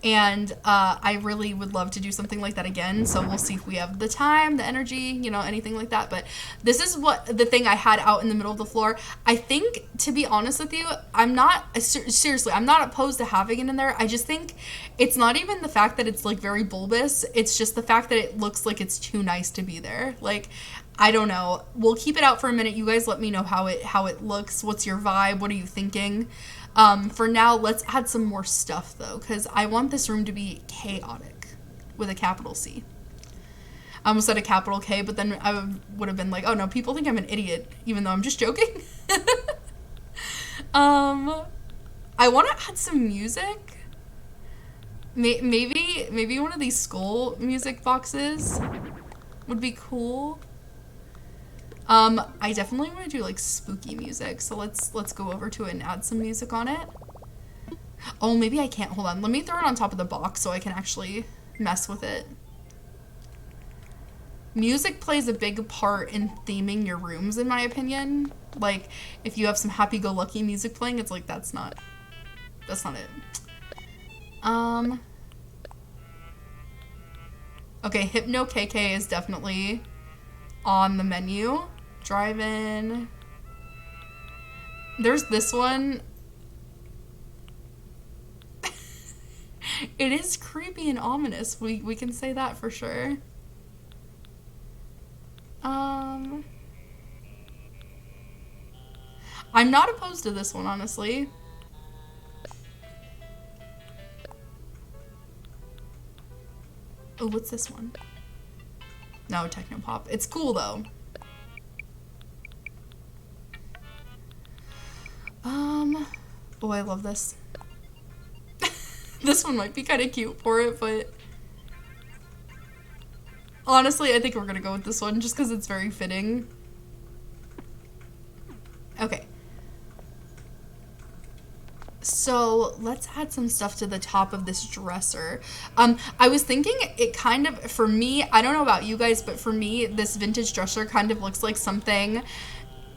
And I really would love to do something like that again. So we'll see if we have the time, the energy, you know, anything like that. But this is what the thing I had out in the middle of the floor. I think, to be honest with you, I'm not, seriously, I'm not opposed to having it in there. I just think it's not even the fact that it's like very bulbous. It's just the fact that it looks like it's too nice to be there. Like, I don't know. We'll keep it out for a minute. You guys let me know how it looks. What's your vibe? What are you thinking? For now, let's add some more stuff, though, because I want this room to be chaotic. with a capital C. I almost said a capital K, but then I would have been like, oh no, people think I'm an idiot, even though I'm just joking. I want to add some music. Maybe one of these school music boxes would be cool. I definitely want to do like spooky music, so let's go over to it and add some music on it. Oh, maybe I can't. Hold on. Let me throw it on top of the box so I can actually mess with it. Music plays a big part in theming your rooms, in my opinion. Like, if you have some happy-go-lucky music playing, it's like, that's not it. Okay, Hypno KK is definitely on the menu. Drive-in. There's this one. It is creepy and ominous. We can say that for sure. I'm not opposed to this one, honestly. Oh, what's this one? No, Technopop. It's cool, though. Oh, I love this. This one might be kind of cute for it, but honestly, I think we're gonna go with this one just because it's very fitting. Okay. So let's add some stuff to the top of this dresser. I was thinking it kind of, for me, I don't know about you guys, but for me, this vintage dresser kind of looks like something.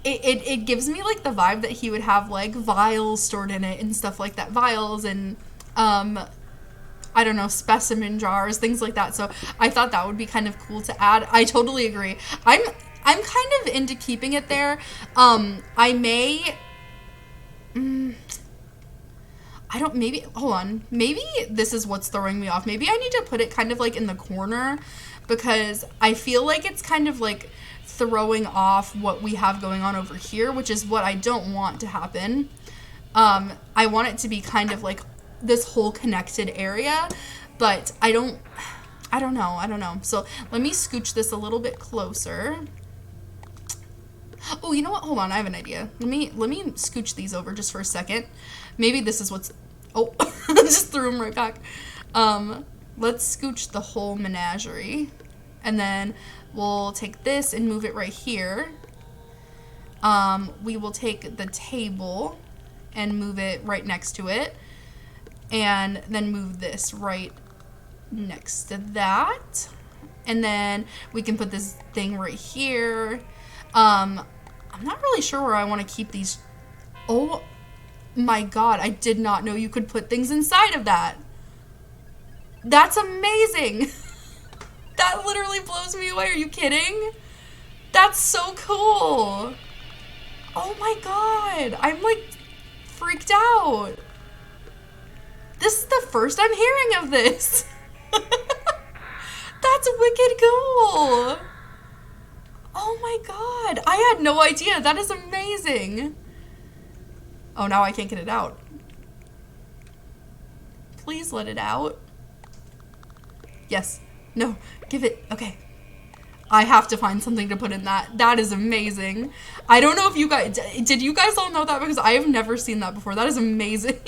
It gives me like the vibe that he would have like vials stored in it and stuff like that. Vials and I don't know, specimen jars, things like that. So I thought that would be kind of cool to add. I totally agree. I'm kind of into keeping it there. I may maybe, hold on, maybe this is what's throwing me off. Maybe I need to put it kind of like in the corner because I feel like it's kind of like throwing off what we have going on over here, which is what I don't want to happen. I want it to be kind of like this whole connected area, but I don't know. So let me scooch this a little bit closer. Oh, you know what? Hold on, I have an idea. Let me scooch these over just for a second. Maybe this is what's, oh, just threw them right back. Let's scooch the whole menagerie, and then we'll take this and move it right here. We will take the table and move it right next to it, and then move this right next to that, and then we can put this thing right here. I'm not really sure where I want to keep these. Oh my god, I did not know you could put things inside of that. That's amazing. That literally blows me away. Are you kidding? That's so cool. Oh my god, I'm like freaked out. This is the first I'm hearing of this. That's wicked cool. Oh my god, I had no idea. That is amazing. Oh, now I can't get it out. Please let it out. Yes. No, give it. Okay. I have to find something to put in that. That is amazing. I don't know if you guys, did you guys all know that? Because I have never seen that before. That is amazing.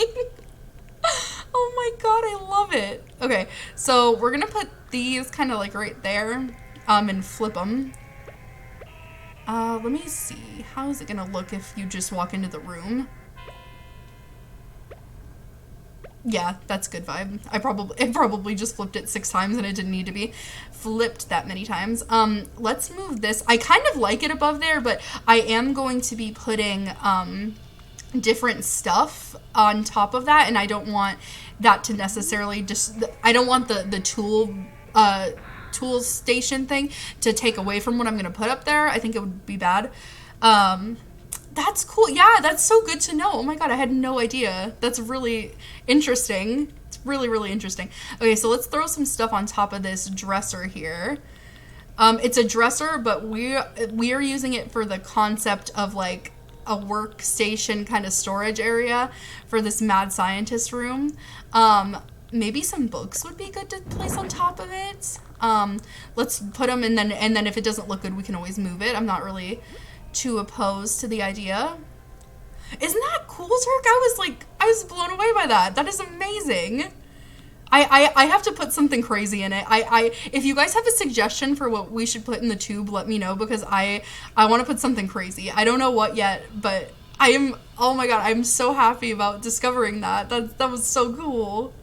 Oh my god, I love it. Okay, so we're gonna put these kind of like right there, and flip them. Let me see. How is it gonna look if you just walk into the room? Yeah, that's good vibe. It probably just flipped it 6 times and it didn't need to be flipped that many times. Let's move this. I kind of like it above there, but I am going to be putting, different stuff on top of that, and I don't want that to necessarily just, I don't want the tool station thing to take away from what I'm going to put up there. I think it would be bad. That's cool. Yeah, that's so good to know. Oh my god, I had no idea. That's really interesting. It's really, really interesting. Okay, so let's throw some stuff on top of this dresser here. It's a dresser, but we are using it for the concept of like a workstation kind of storage area for this mad scientist room. maybe some books would be good to place on top of it. Let's put them, and then if it doesn't look good, we can always move it. I'm not really too opposed to the idea. Isn't that cool, Turk? I was blown away by that. That is amazing. I have to put something crazy in it. If you guys have a suggestion for what we should put in the tube, let me know, because I want to put something crazy. I don't know what yet, but oh my god, I'm so happy about discovering that. That was so cool.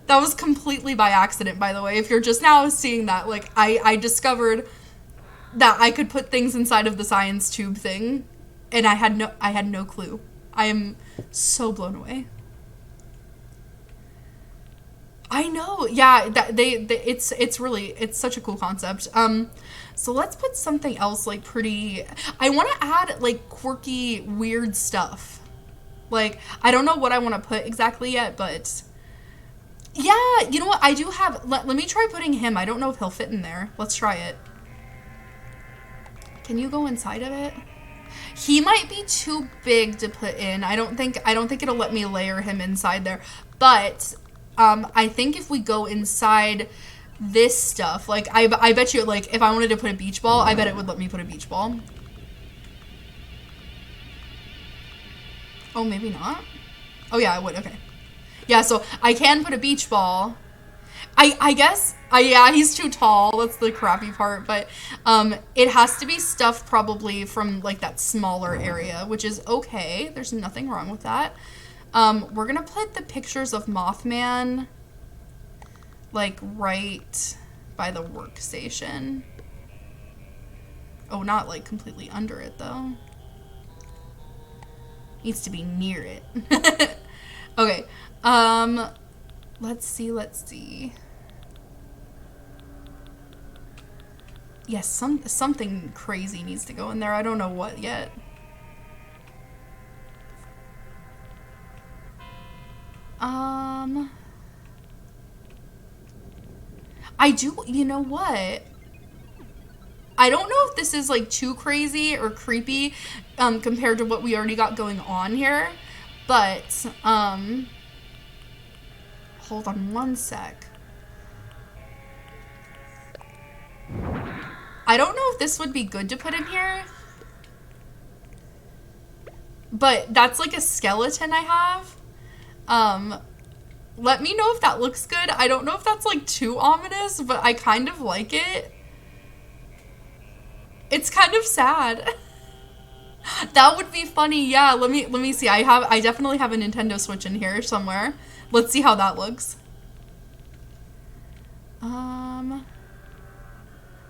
That was completely by accident, by the way. If you're just now seeing that, like, I discovered that I could put things inside of the science tube thing, and I had no clue. I am so blown away. I know, yeah. It's such a cool concept. So let's put something else, like, pretty. I want to add, like, quirky, weird stuff. Like, I don't know what I want to put exactly yet, but yeah, you know what? I do have. Let me try putting him. I don't know if he'll fit in there. Let's try it. Can you go inside of it? He might be too big to put in. I don't think it'll let me layer him inside there. But I think if we go inside this stuff, like, I bet you, like, if I wanted to put a beach ball, I bet it would let me put a beach ball. Oh, maybe not. Oh yeah, I would. Okay. Yeah, so I can put a beach ball. I guess, yeah, he's too tall. That's the crappy part. But it has to be stuffed probably from, like, that smaller area, which is okay. There's nothing wrong with that. We're going to put the pictures of Mothman, like, right by the workstation. Oh, not, like, completely under it, though. Needs to be near it. Okay. Let's see. Yes, something crazy needs to go in there. I don't know what yet. I do, you know what? I don't know if this is, like, too crazy or creepy, compared to what we already got going on here, but, hold on one sec. I don't know if this would be good to put in here, but that's, like, a skeleton I have. Let me know if that looks good. I don't know if that's, like, too ominous, but I kind of like it. It's kind of sad. That would be funny. Yeah, let me see. I definitely have a Nintendo Switch in here somewhere. Let's see how that looks.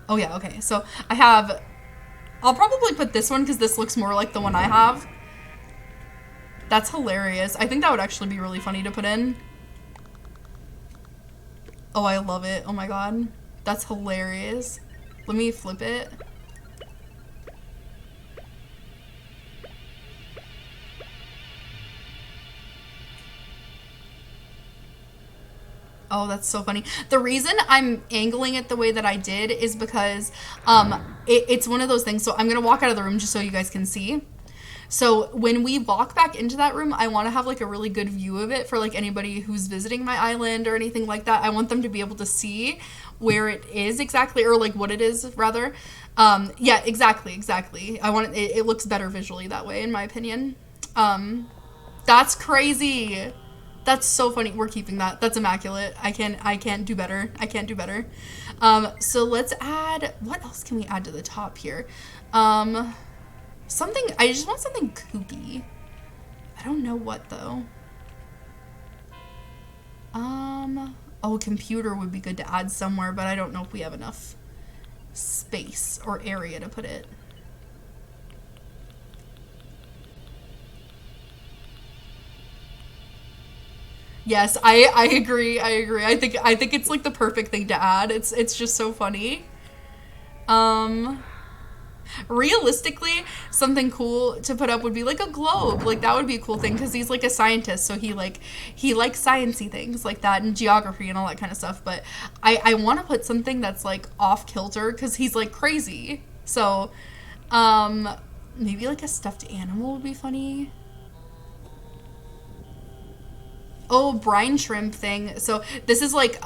Oh yeah, okay. So I'll probably put this one because this looks more like the one I have. That's hilarious. I think that would actually be really funny to put in. Oh, I love it. Oh my god. That's hilarious. Let me flip it. Oh, that's so funny. The reason I'm angling it the way that I did is because it's one of those things. So I'm going to walk out of the room just so you guys can see. So when we walk back into that room, I want to have, like, a really good view of it for, like, anybody who's visiting my island or anything like that. I want them to be able to see where it is exactly, or, like, what it is, rather. Yeah, exactly. I want it looks better visually that way, in my opinion. That's crazy. That's so funny. We're keeping that. That's immaculate. I can't do better. So let's add, what else can we add to the top here? I just want something kooky. I don't know what, though. Oh, computer would be good to add somewhere, but I don't know if we have enough space or area to put it. Yes, I agree. I think it's, like, the perfect thing to add. It's just so funny. Realistically, something cool to put up would be, like, a globe. Like, that would be a cool thing because he's, like, a scientist, so he likes sciencey things like that and geography and all that kind of stuff. But I want to put something that's, like, off kilter because he's, like, crazy. So maybe, like, a stuffed animal would be funny. Oh, brine shrimp thing. So this is like,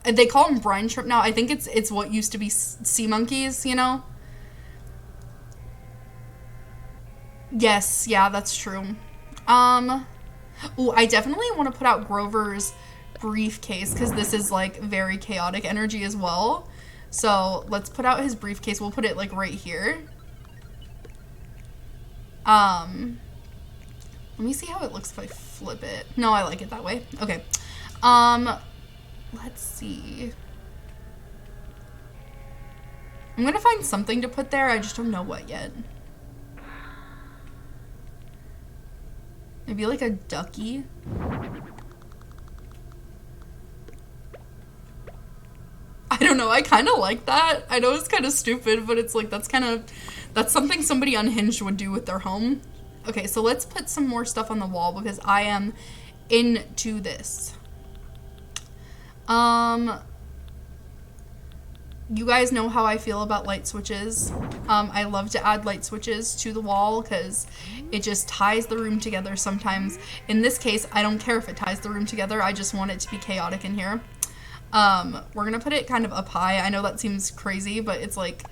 they call them brine shrimp now. I think it's what used to be sea monkeys, you know? Yes, yeah, that's true. Oh, I definitely want to put out Grover's briefcase because this is like very chaotic energy as well. So let's put out his briefcase. We'll put it like right here. Let me see how it looks if I flip it. No, I like it that way. Okay. Let's see. I'm gonna find something to put there. I just don't know what yet. Maybe like a ducky. I don't know. I kind of like that. I know it's kind of stupid, but it's like that's something somebody unhinged would do with their home. Okay, so let's put some more stuff on the wall because I am into this. You guys know how I feel about light switches. I love to add light switches to the wall because it just ties the room together sometimes. In this case, I don't care if it ties the room together. I just want it to be chaotic in here. We're gonna put it kind of up high. I know that seems crazy, but it's like,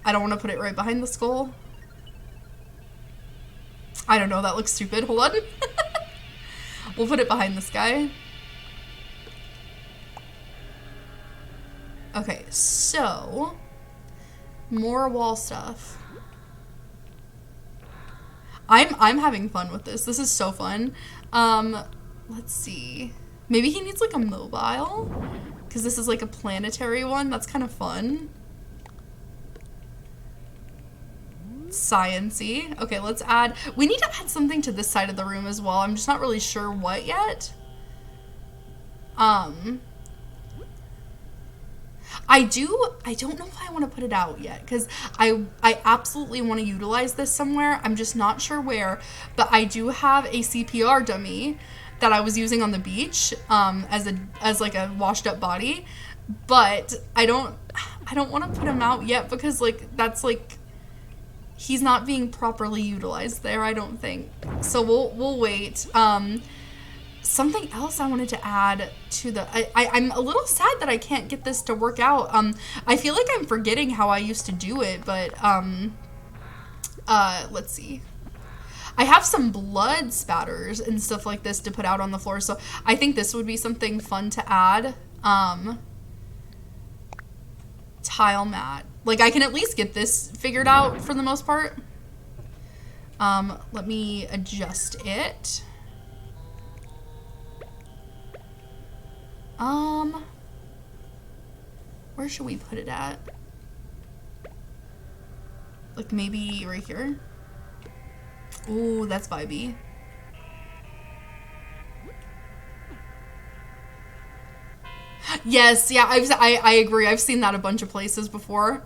I don't want to put it right behind the skull. I don't know, that looks stupid. Hold on. We'll put it behind this guy. Okay, so more wall stuff. I'm having fun with this. This is so fun. Let's see. Maybe he needs like a mobile because this is like a planetary one. That's kind of fun. Science-y. Okay, let's add, we need to add something to this side of the room as well. I'm just not really sure what yet. I don't know if I want to put it out yet because I absolutely want to utilize this somewhere. I'm just not sure where, but I do have a CPR dummy that I was using on the beach as like a washed up body, but I don't want to put him out yet because like that's like he's not being properly utilized there, I don't think. So we'll wait. Something else I wanted to add to the... I'm a little sad that I can't get this to work out. I feel like I'm forgetting how I used to do it, but... let's see. I have some blood spatters and stuff like this to put out on the floor, so I think this would be something fun to add. Tile mat. Like, I can at least get this figured out for the most part. Let me adjust it. Where should we put it at? Like maybe right here? Ooh, that's vibey. Yes, yeah, I agree. I've seen that a bunch of places before.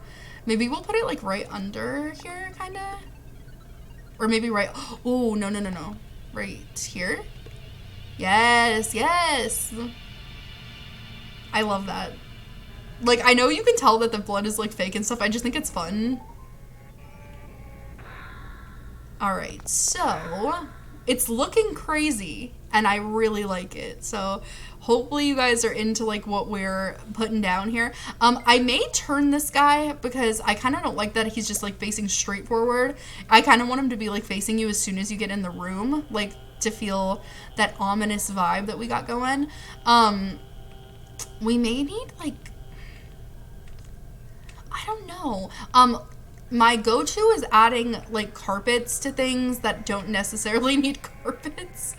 Maybe we'll put it like right under here, kind of? Or maybe right... Oh, no. Right here? Yes, yes! I love that. Like, I know you can tell that the blood is like fake and stuff. I just think it's fun. Alright, so... It's looking crazy, and I really like it. So, hopefully you guys are into, like, what we're putting down here. I may turn this guy, because I kind of don't like that he's just, like, facing straight forward. I kind of want him to be, like, facing you as soon as you get in the room, like, to feel that ominous vibe that we got going. We may need, like... I don't know. My go-to is adding, like, carpets to things that don't necessarily need carpets.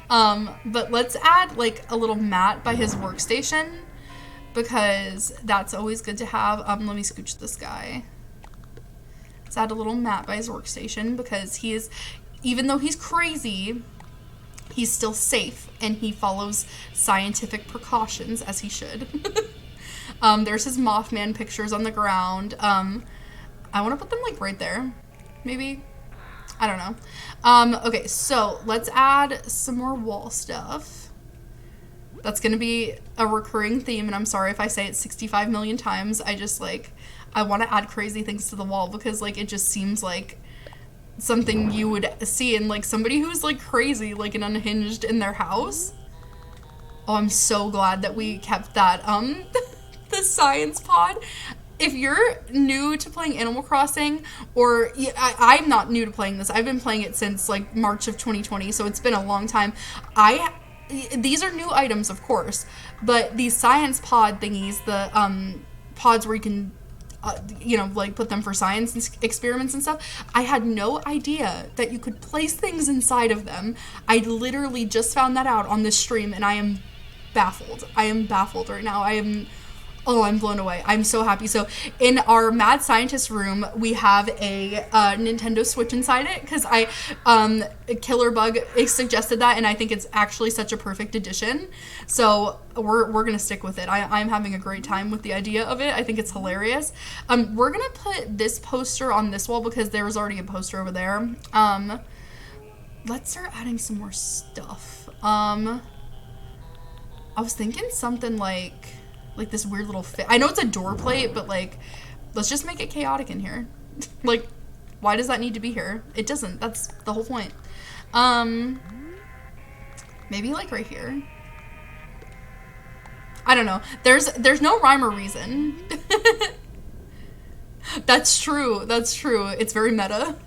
But let's add, like, a little mat by his workstation, because that's always good to have. Let me scooch this guy. Let's add a little mat by his workstation, because he is, even though he's crazy, he's still safe, and he follows scientific precautions, as he should. There's his Mothman pictures on the ground. I want to put them, like, right there, maybe. I don't know. Okay, so let's add some more wall stuff. That's going to be a recurring theme, and I'm sorry if I say it 65 million times. I just, like, I want to add crazy things to the wall because, like, it just seems like something you would see in, like, somebody who's, like, crazy, like, and unhinged in their house. Oh, I'm so glad that we kept that, the science pod. If you're new to playing Animal Crossing, or I'm not new to playing this, I've been playing it since like March of 2020, so it's been a long time. These are new items, of course, but these science pod thingies, the pods where you can, like put them for science and experiments and stuff, I had no idea that you could place things inside of them. I literally just found that out on this stream, and I am baffled. I am baffled right now. I'm blown away. I'm so happy. So in our mad scientist room, we have a Nintendo Switch inside it because Killer Bug suggested that, and I think it's actually such a perfect addition. So we're gonna stick with it. I'm having a great time with the idea of it. I think it's hilarious. We're gonna put this poster on this wall because there was already a poster over there. Let's start adding some more stuff. I was thinking something like this weird little fit. I know it's a door plate, but like, let's just make it chaotic in here. Like, why does that need to be here? It doesn't. That's the whole point. Maybe like right here. I don't know. There's no rhyme or reason. That's true. That's true. It's very meta.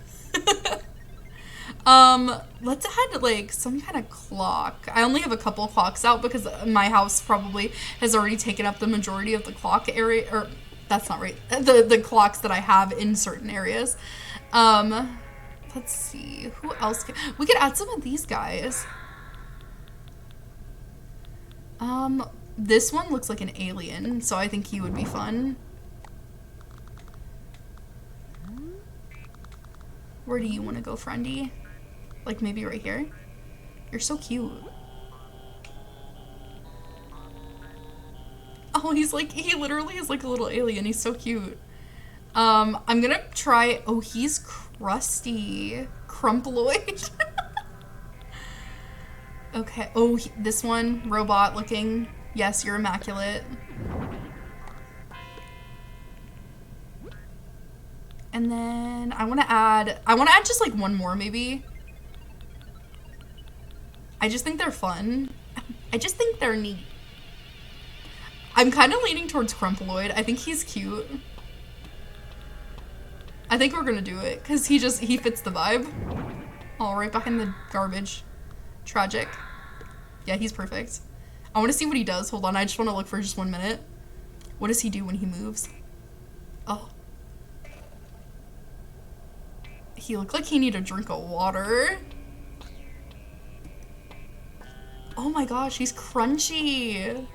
Let's add like some kind of clock. I only have a couple clocks out because my house probably has already taken up the majority of the clock area, or that's not right. The clocks that I have in certain areas. Let's see, who else we could add some of these guys. This one looks like an alien, so I think he would be fun. Where do you want to go, friendy? Like maybe right here? You're so cute. Oh, he literally is like a little alien. He's so cute. I'm gonna try, oh, he's crusty. Crumploid. Okay, oh, this one, robot looking. Yes, you're immaculate. And then I want to add just like one more maybe. I just think they're fun. I just think they're neat. I'm kind of leaning towards Crumploid. I think he's cute. I think we're gonna do it because he fits the vibe. Oh, right back in the garbage. Tragic. Yeah, he's perfect. I want to see what he does. Hold on, I just want to look for just 1 minute. What does he do when he moves? Oh. He looked like he needed a drink of water. Oh my gosh, he's crunchy.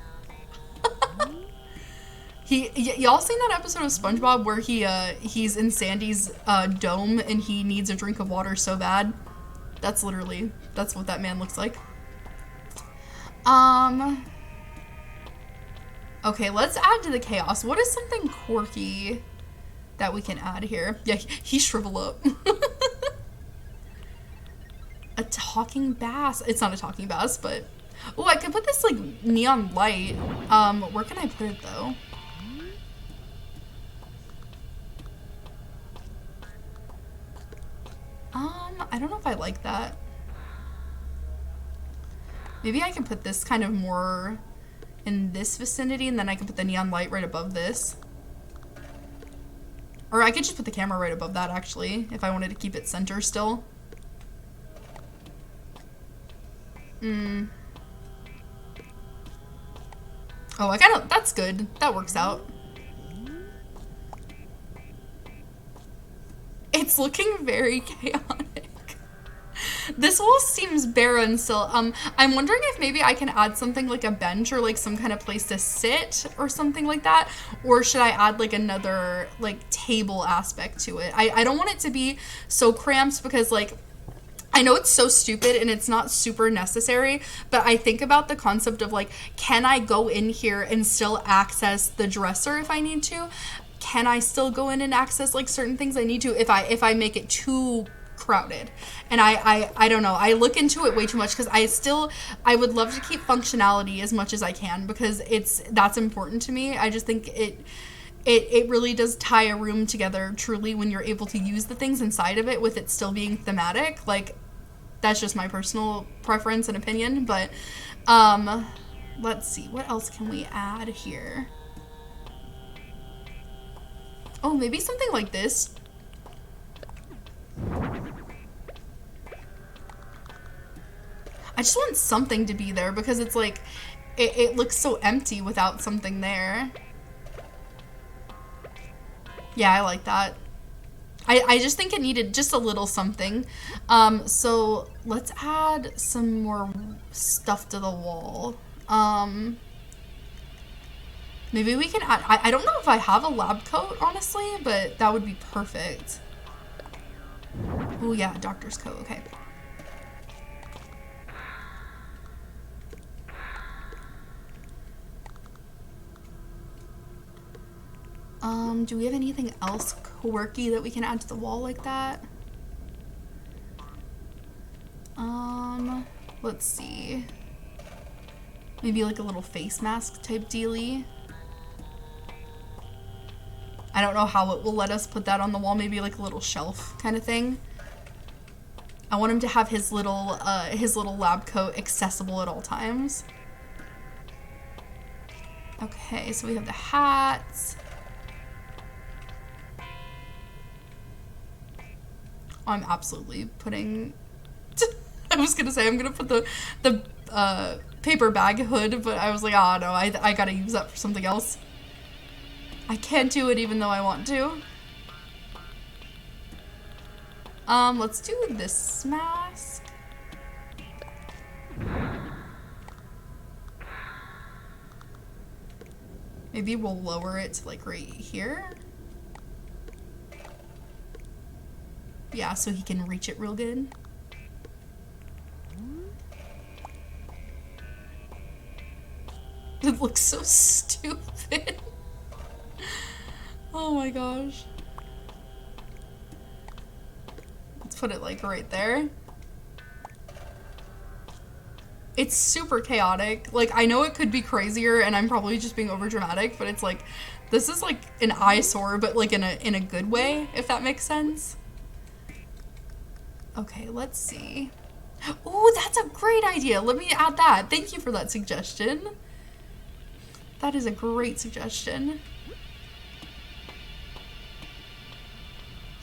Y'all seen that episode of SpongeBob where he's in Sandy's dome and he needs a drink of water so bad? That's what that man looks like. Okay, let's add to the chaos. What is something quirky that we can add here? Yeah, he shrivel up. A talking bass. It's not a talking bass, but oh, I could put this like neon light. Where can I put it though? I don't know if I like that. Maybe I can put this kind of more in this vicinity, and then I can put the neon light right above this. Or I could just put the camera right above that, actually, if I wanted to keep it center still. Oh, that's good. That works out. It's looking very chaotic. This wall seems barren still. I'm wondering if maybe I can add something like a bench or like some kind of place to sit or something like that. Or should I add like another like table aspect to it? I don't want it to be so cramped because like, I know it's so stupid and it's not super necessary, but I think about the concept of like, can I go in here and still access the dresser if I need to? Can I still go in and access like certain things I need to if I make it too crowded? And I don't know. I look into it way too much because I would love to keep functionality as much as I can because that's important to me. I just think it really does tie a room together truly when you're able to use the things inside of it with it still being thematic. Like, that's just my personal preference and opinion, but let's see, what else can we add here? Oh, maybe something like this. I just want something to be there because it's like, it looks so empty without something there. Yeah, I like that. I just think it needed just a little something. So let's add some more stuff to the wall. Maybe we can add, I don't know if I have a lab coat, honestly, but that would be perfect. Oh yeah, doctor's coat, okay. Do we have anything else quirky that we can add to the wall like that? Let's see. Maybe like a little face mask type dealie. I don't know how it will let us put that on the wall. Maybe like a little shelf kind of thing. I want him to have his little lab coat accessible at all times. Okay, so we have the hats. I'm absolutely putting... I was gonna say I'm gonna put the paper bag hood, but I was like, oh no, I gotta use that for something else. I can't do it even though I want to. Let's do this mask. Maybe we'll lower it to like right here. Yeah, so he can reach it real good. It looks so stupid. Oh my gosh. Let's put it like right there. It's super chaotic. Like, I know it could be crazier and I'm probably just being over dramatic, but it's like, this is like an eyesore, but like in a good way, if that makes sense. Okay, let's see. Oh, that's a great idea. Let me add that. Thank you for that suggestion. That is a great suggestion.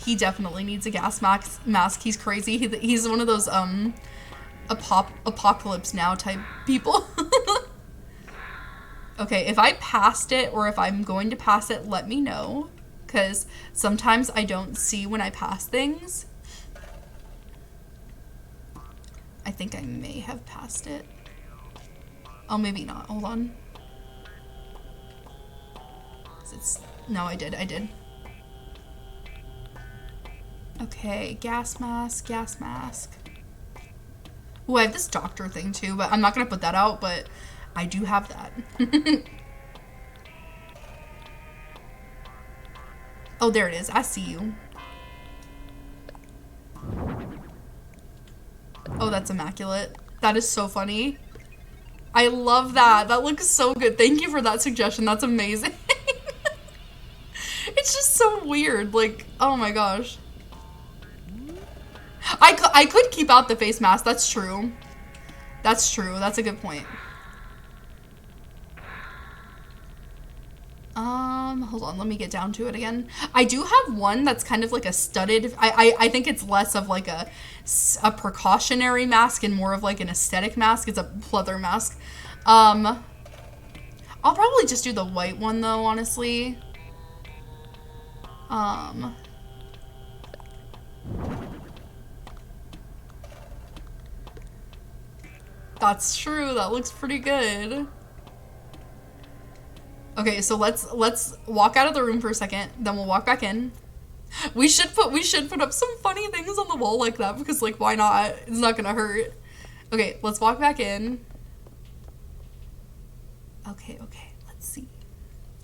He definitely needs a gas mask. He's crazy. He's one of those apocalypse now type people. Okay, if I passed it or if I'm going to pass it, let me know, because sometimes I don't see when I pass things. I think I may have passed it. Oh, maybe not. Hold on. No, I did. Okay, gas mask. Ooh, I have this doctor thing too, but I'm not gonna put that out, but I do have that. Oh, there it is. I see you. Oh, that's immaculate. That is so funny. I love that. That looks so good. Thank you for that suggestion. That's amazing. It's just so weird. Like, oh my gosh. I could keep out the face mask. That's true. That's true. That's a good point. Hold on. Let me get down to it again. I do have one that's kind of like a studded. I think it's less of like a precautionary mask and more of like an aesthetic mask. It's a pleather mask. I'll probably just do the white one though, honestly. That's true. That looks pretty good. Okay, so let's walk out of the room for a second, then we'll walk back in. We should put up some funny things on the wall like that because like why not? It's not gonna hurt. Okay, let's walk back in. Okay, let's see.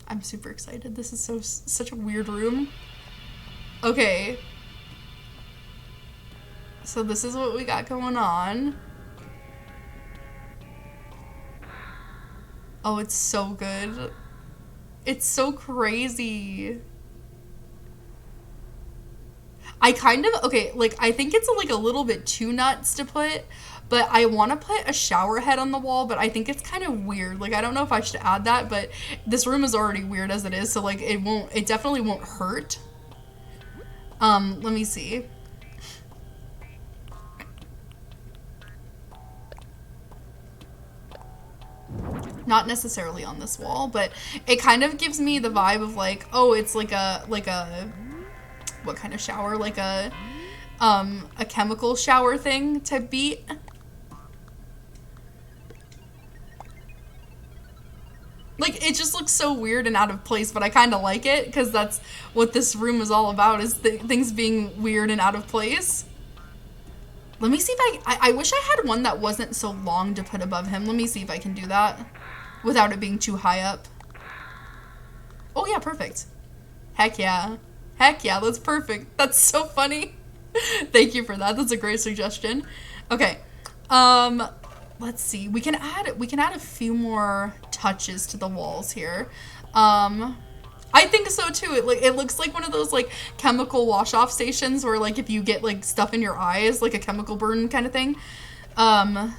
I'm super excited. This is such a weird room. Okay. So this is what we got going on. Oh, it's so good. It's so crazy. I kind of, okay, like, I think it's like a little bit too nuts to put, but I want to put a shower head on the wall, but I think it's kind of weird. Like, I don't know if I should add that, but this room is already weird as it is, so like it definitely won't hurt. Let me see. Not necessarily on this wall, but it kind of gives me the vibe of like, oh, it's like a what kind of shower? Like a chemical shower thing type beat. Like, it just looks so weird and out of place, but I kind of like it because that's what this room is all about, is things being weird and out of place. Let me see if I wish I had one that wasn't so long to put above him. Let me see if I can do that without it being too high up. Oh yeah, perfect. Heck yeah. Heck yeah, that's perfect. That's so funny. Thank you for that. That's a great suggestion. Okay. Let's see. We can add a few more touches to the walls here. I think so too. It looks like one of those like chemical wash-off stations where like if you get like stuff in your eyes, like a chemical burn kind of thing. I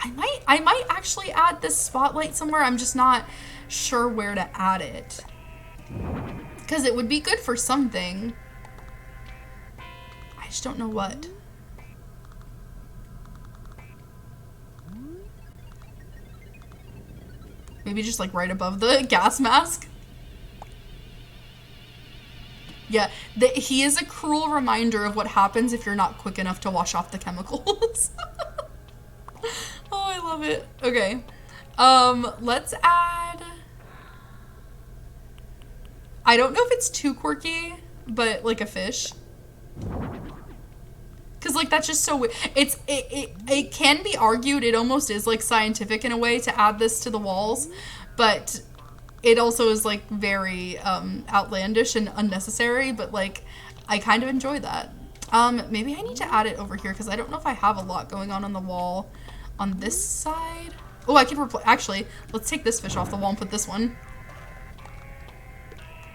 might actually add this spotlight somewhere. I'm just not sure where to add it. Because it would be good for something. I just don't know what. Maybe just like right above the gas mask. Yeah, he is a cruel reminder of what happens if you're not quick enough to wash off the chemicals. Oh, I love it. Okay. Let's add... I don't know if it's too quirky, but like a fish. Because like that's just so weird. It can be argued, it almost is like scientific in a way to add this to the walls, but it also is like very outlandish and unnecessary, but like I kind of enjoy that. Maybe I need to add it over here because I don't know if I have a lot going on the wall on this side. Oh, I can replace. Actually, let's take this fish off the wall and put this one.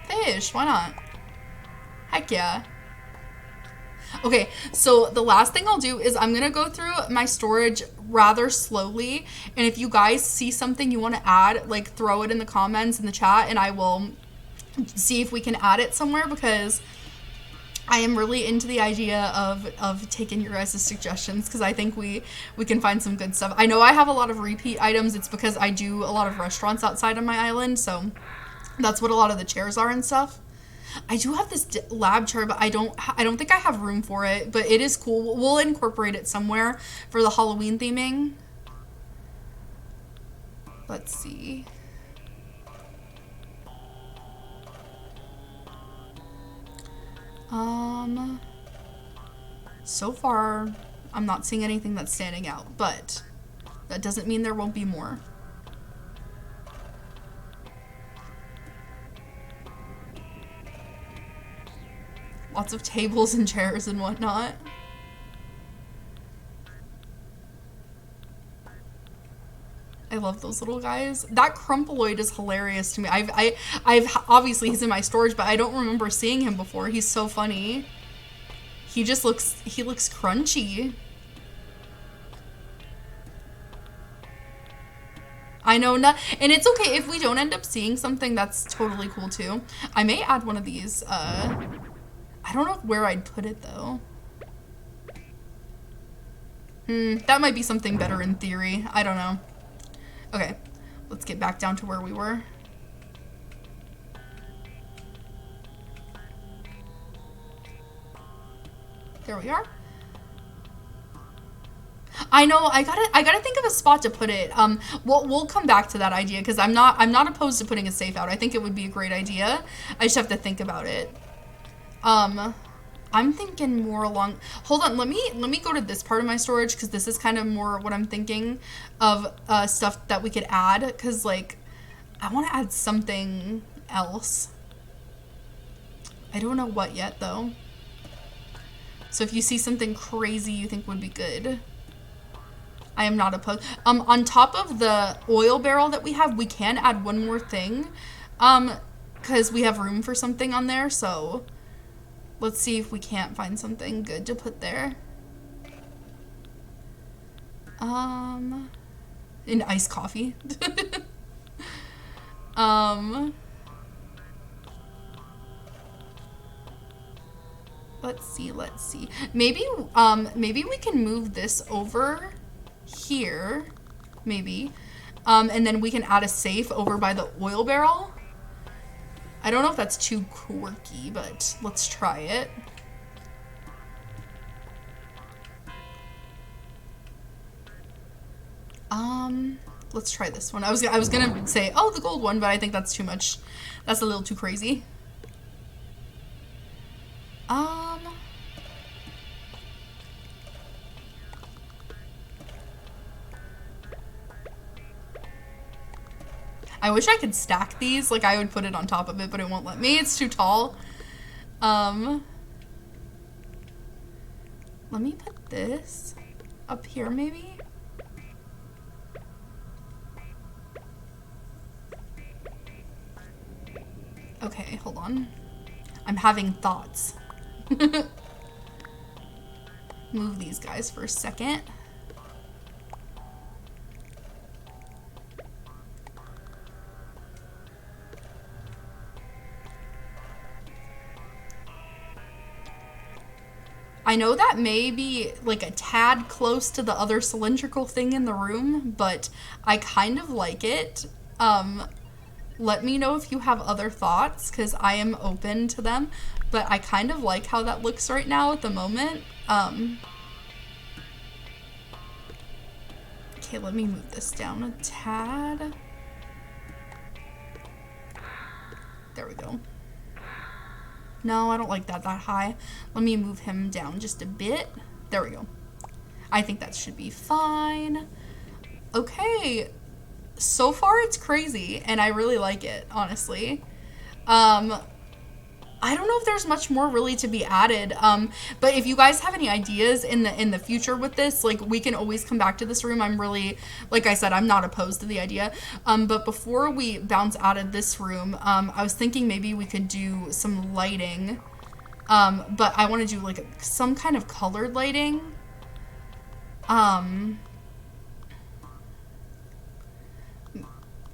Fish, why not? Heck yeah. Okay, so the last thing I'll do is I'm gonna go through my storage rather slowly, and if you guys see something you want to add, like throw it in the comments in the chat and I will see if we can add it somewhere, because I am really into the idea of taking your guys' suggestions, because I think we can find some good stuff. I know I have a lot of repeat items. It's because I do a lot of restaurants outside of my island, so that's what a lot of the chairs are and stuff. I do have this lab chair, but I don't think I have room for it, but it is cool. We'll incorporate it somewhere for the Halloween theming. Let's see. So far, I'm not seeing anything that's standing out, but that doesn't mean there won't be more. Lots of tables and chairs and whatnot. I love those little guys. That Crumpaloid is hilarious to me. I've obviously he's in my storage, but I don't remember seeing him before. He's so funny. He looks crunchy. I know, not, and it's okay if we don't end up seeing something. That's totally cool too. I may add one of these. I don't know where I'd put it though. That might be something better in theory. I don't know. Okay, let's get back down to where we were. There we are. I know, I gotta think of a spot to put it. We'll come back to that idea, because I'm not opposed to putting a safe out. I think it would be a great idea. I just have to think about it. I'm thinking more along, hold on, let me go to this part of my storage, because this is kind of more what I'm thinking of, stuff that we could add, because like I want to add something else. I don't know what yet though. So if you see something crazy you think would be good, I am not opposed. On top of the oil barrel that we have, we can add one more thing, because we have room for something on there, so let's see if we can't find something good to put there. In iced coffee. um, let's see. Maybe we can move this over here, maybe. And then we can add a safe over by the oil barrel. I don't know if that's too quirky, but let's try it. Let's try this one. I was gonna say, oh, the gold one, but I think that's too much. That's a little too crazy. I wish I could stack these. Like, I would put it on top of it, but it won't let me. It's too tall. Let me put this up here, maybe? Okay, hold on. I'm having thoughts. Move these guys for a second. I know that may be like a tad close to the other cylindrical thing in the room, but I kind of like it. Let me know if you have other thoughts, because I am open to them, but I kind of like how that looks right now at the moment. Okay, let me move this down a tad. There we go. No, I don't like that high. Let me move him down just a bit. There we go. I think that should be fine. Okay. So far it's crazy, and I really like it, honestly. I don't know if there's much more really to be added, but if you guys have any ideas in the future with this, like, we can always come back to this room. I'm really, like I said, I'm not opposed to the idea, but before we bounce out of this room, I was thinking maybe we could do some lighting, but I want to do like some kind of colored lighting.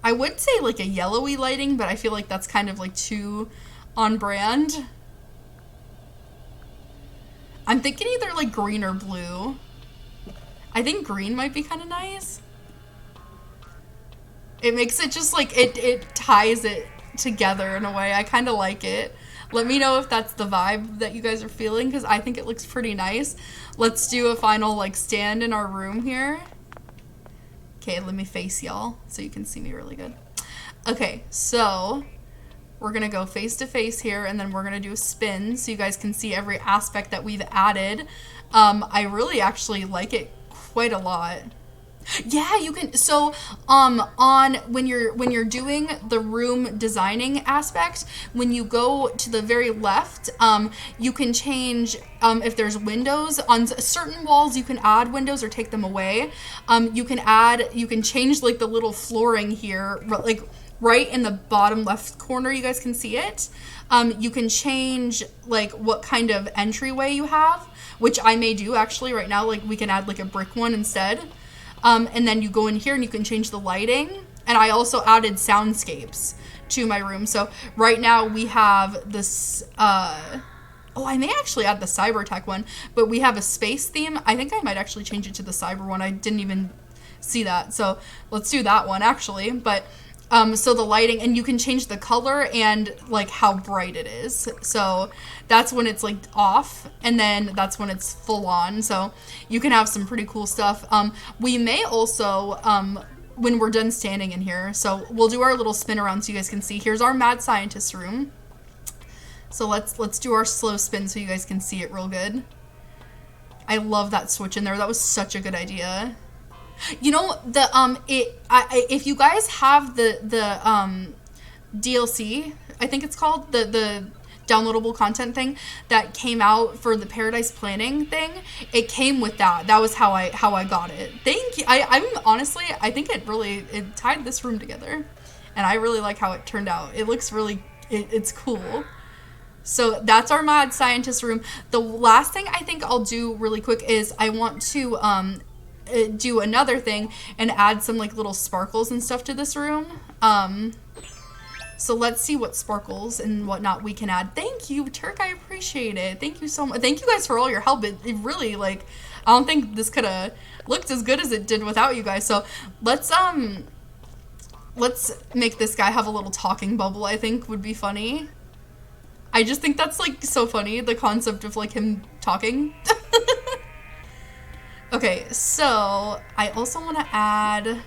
I would say like a yellowy lighting, but I feel like that's kind of like too on brand. I'm thinking either like green or blue. I think green might be kind of nice. It makes it just like, it ties it together in a way. I kind of like it. Let me know if that's the vibe that you guys are feeling, because I think it looks pretty nice. Let's do a final like stand in our room here. Okay, let me face y'all so you can see me really good. Okay, so we're gonna go face to face here, and then we're gonna do a spin so you guys can see every aspect that we've added. I really actually like it quite a lot. Yeah, you can, so on when you're doing the room designing aspect, when you go to the very left, you can change if there's windows on certain walls. You can add windows or take them away. You can change like the little flooring here, like right in the bottom left corner. You guys can see it. You can change like what kind of entryway you have, which I may do actually right now. Like, we can add like a brick one instead. And then you go in here and you can change the lighting. And I also added soundscapes to my room. So right now we have this, oh, I may actually add the cyber tech one, but we have a space theme. I think I might actually change it to the cyber one. I didn't even see that. So let's do that one actually. But, so the lighting, and you can change the color and like how bright it is. So that's when it's like off, and then that's when it's full on. So you can have some pretty cool stuff. We may also, when we're done standing in here, so we'll do our little spin around so you guys can see. Here's our mad scientist room. So let's do our slow spin so you guys can see it real good. I love that switch in there. That was such a good idea. You know, the if you guys have the DLC, I think it's called, the downloadable content thing that came out for the Paradise Planning thing, it came with that. That was how I got it. Thank you. I'm honestly, I think it tied this room together, and I really like how it turned out. It looks really, it's cool. So that's our mad scientist room. The last thing I think I'll do really quick is I want to do another thing and add some like little sparkles and stuff to this room. So let's see what sparkles and whatnot we can add. Thank you, Turk. I appreciate it. Thank you so much. Thank you guys for all your help. It really, like, I don't think this could have looked as good as it did without you guys. So let's make this guy have a little talking bubble. I think would be funny. I just think that's like so funny, the concept of like him talking. Okay, so I also want to add,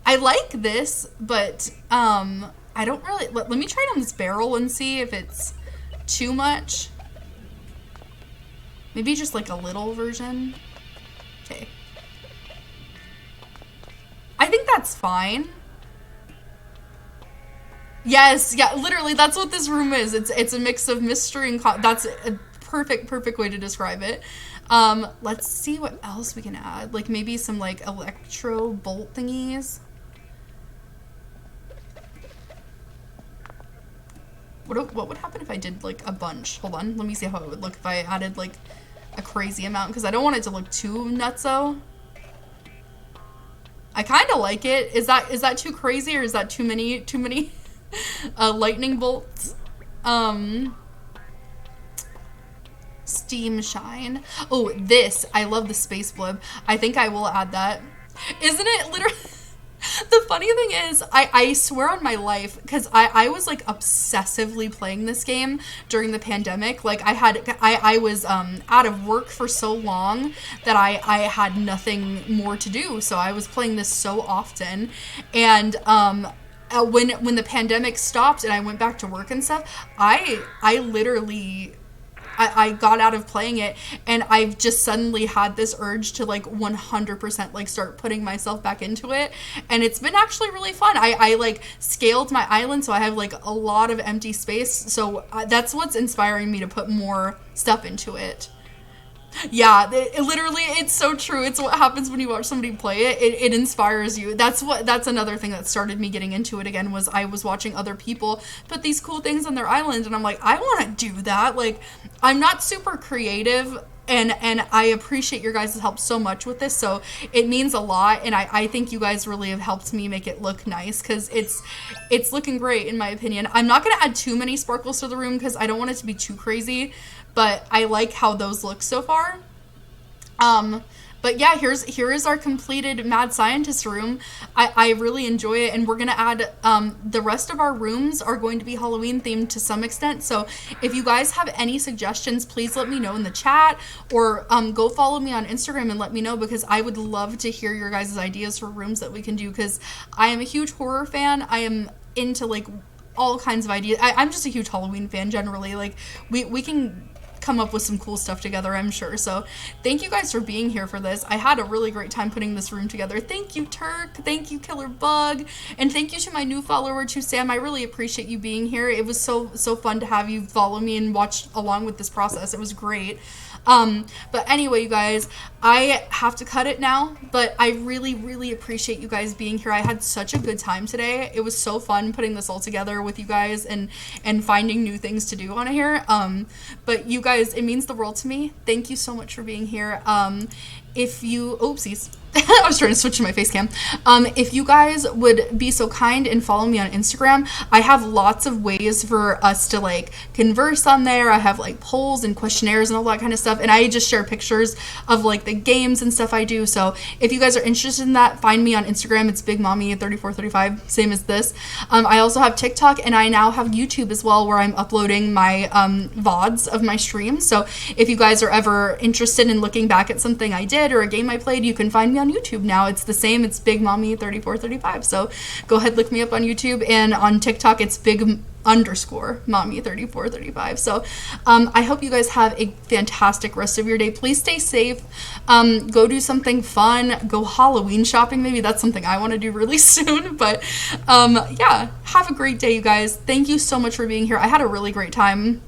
I like this, but I don't really, let me try it on this barrel and see if it's too much. Maybe just like a little version. Okay. I think that's fine. Yes, yeah, literally that's what this room is. It's a mix of mystery and that's a perfect way to describe it. Let's see what else we can add. Like maybe some like electro bolt thingies. What would happen if I did like a bunch? Hold on, let me see how it would look if I added like a crazy amount, because I don't want it to look too nutso. I kind of like it. Is that too crazy, or is that too many lightning bolts? Steam shine. Oh, this. I love the space blib. I think I will add that. Isn't it literally... The funny thing is, I swear on my life, because I was like obsessively playing this game during the pandemic. Like I was out of work for so long that I had nothing more to do. So I was playing this so often. And when the pandemic stopped and I went back to work and stuff, I literally... I got out of playing it, and I've just suddenly had this urge to like 100% like start putting myself back into it, and it's been actually really fun. I like scaled my island, so I have like a lot of empty space, so that's what's inspiring me to put more stuff into it. Yeah, literally, it's so true. It's what happens when you watch somebody play it. It inspires you. That's another thing that started me getting into it again, was I was watching other people put these cool things on their island, and I'm like, I want to do that. Like, I'm not super creative, and I appreciate your guys' help so much with this, so it means a lot, and I think you guys really have helped me make it look nice, because it's looking great in my opinion. I'm not going to add too many sparkles to the room because I don't want it to be too crazy, but I like how those look so far. But yeah, here is our completed Mad Scientist room. I really enjoy it, and we're gonna add, the rest of our rooms are going to be Halloween themed to some extent, so if you guys have any suggestions, please let me know in the chat, or go follow me on Instagram and let me know, because I would love to hear your guys' ideas for rooms that we can do, because I am a huge horror fan. I am into like all kinds of ideas. I'm just a huge Halloween fan generally. Like we can come up with some cool stuff together, I'm sure. So thank you guys for being here for this. I had a really great time putting this room together. Thank you, Turk. Thank you, Killer Bug. And thank you to my new follower, to Sam. I really appreciate you being here. It was so fun to have you follow me and watch along with this process. It was great. But anyway, you guys, I have to cut it now, but I really appreciate you guys being here. I had such a good time today. It was so fun putting this all together with you guys and finding new things to do on here. But you guys, it means the world to me. Thank you so much for being here. If you, oopsies. I was trying to switch to my face cam. If you guys would be so kind and follow me on Instagram, I have lots of ways for us to like converse on there. I have like polls and questionnaires and all that kind of stuff, and I just share pictures of like the games and stuff I do. So if you guys are interested in that, find me on Instagram. It's BigMommy3435, same as this. I also have TikTok, and I now have YouTube as well, where I'm uploading my VODs of my streams. So if you guys are ever interested in looking back at something I did or a game I played, you can find me on YouTube now. It's the same. It's BigMommy3435. So go ahead, look me up on YouTube, and on TikTok it's Big_Mommy3435. So I hope you guys have a fantastic rest of your day. Please stay safe. Go do something fun. Go Halloween shopping. Maybe that's something I want to do really soon. But yeah, have a great day, you guys. Thank you so much for being here. I had a really great time.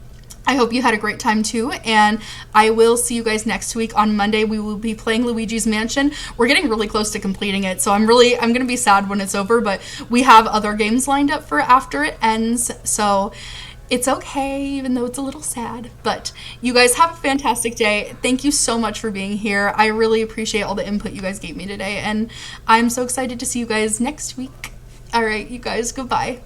I hope you had a great time too, and I will see you guys next week. On Monday, we will be playing Luigi's Mansion. We're getting really close to completing it, so I'm gonna be sad when it's over, but we have other games lined up for after it ends. So It's okay, even though it's a little sad. But you guys have a fantastic day. Thank you so much for being here. I really appreciate all the input you guys gave me today, and I'm so excited to see you guys next week. All right, you guys, goodbye.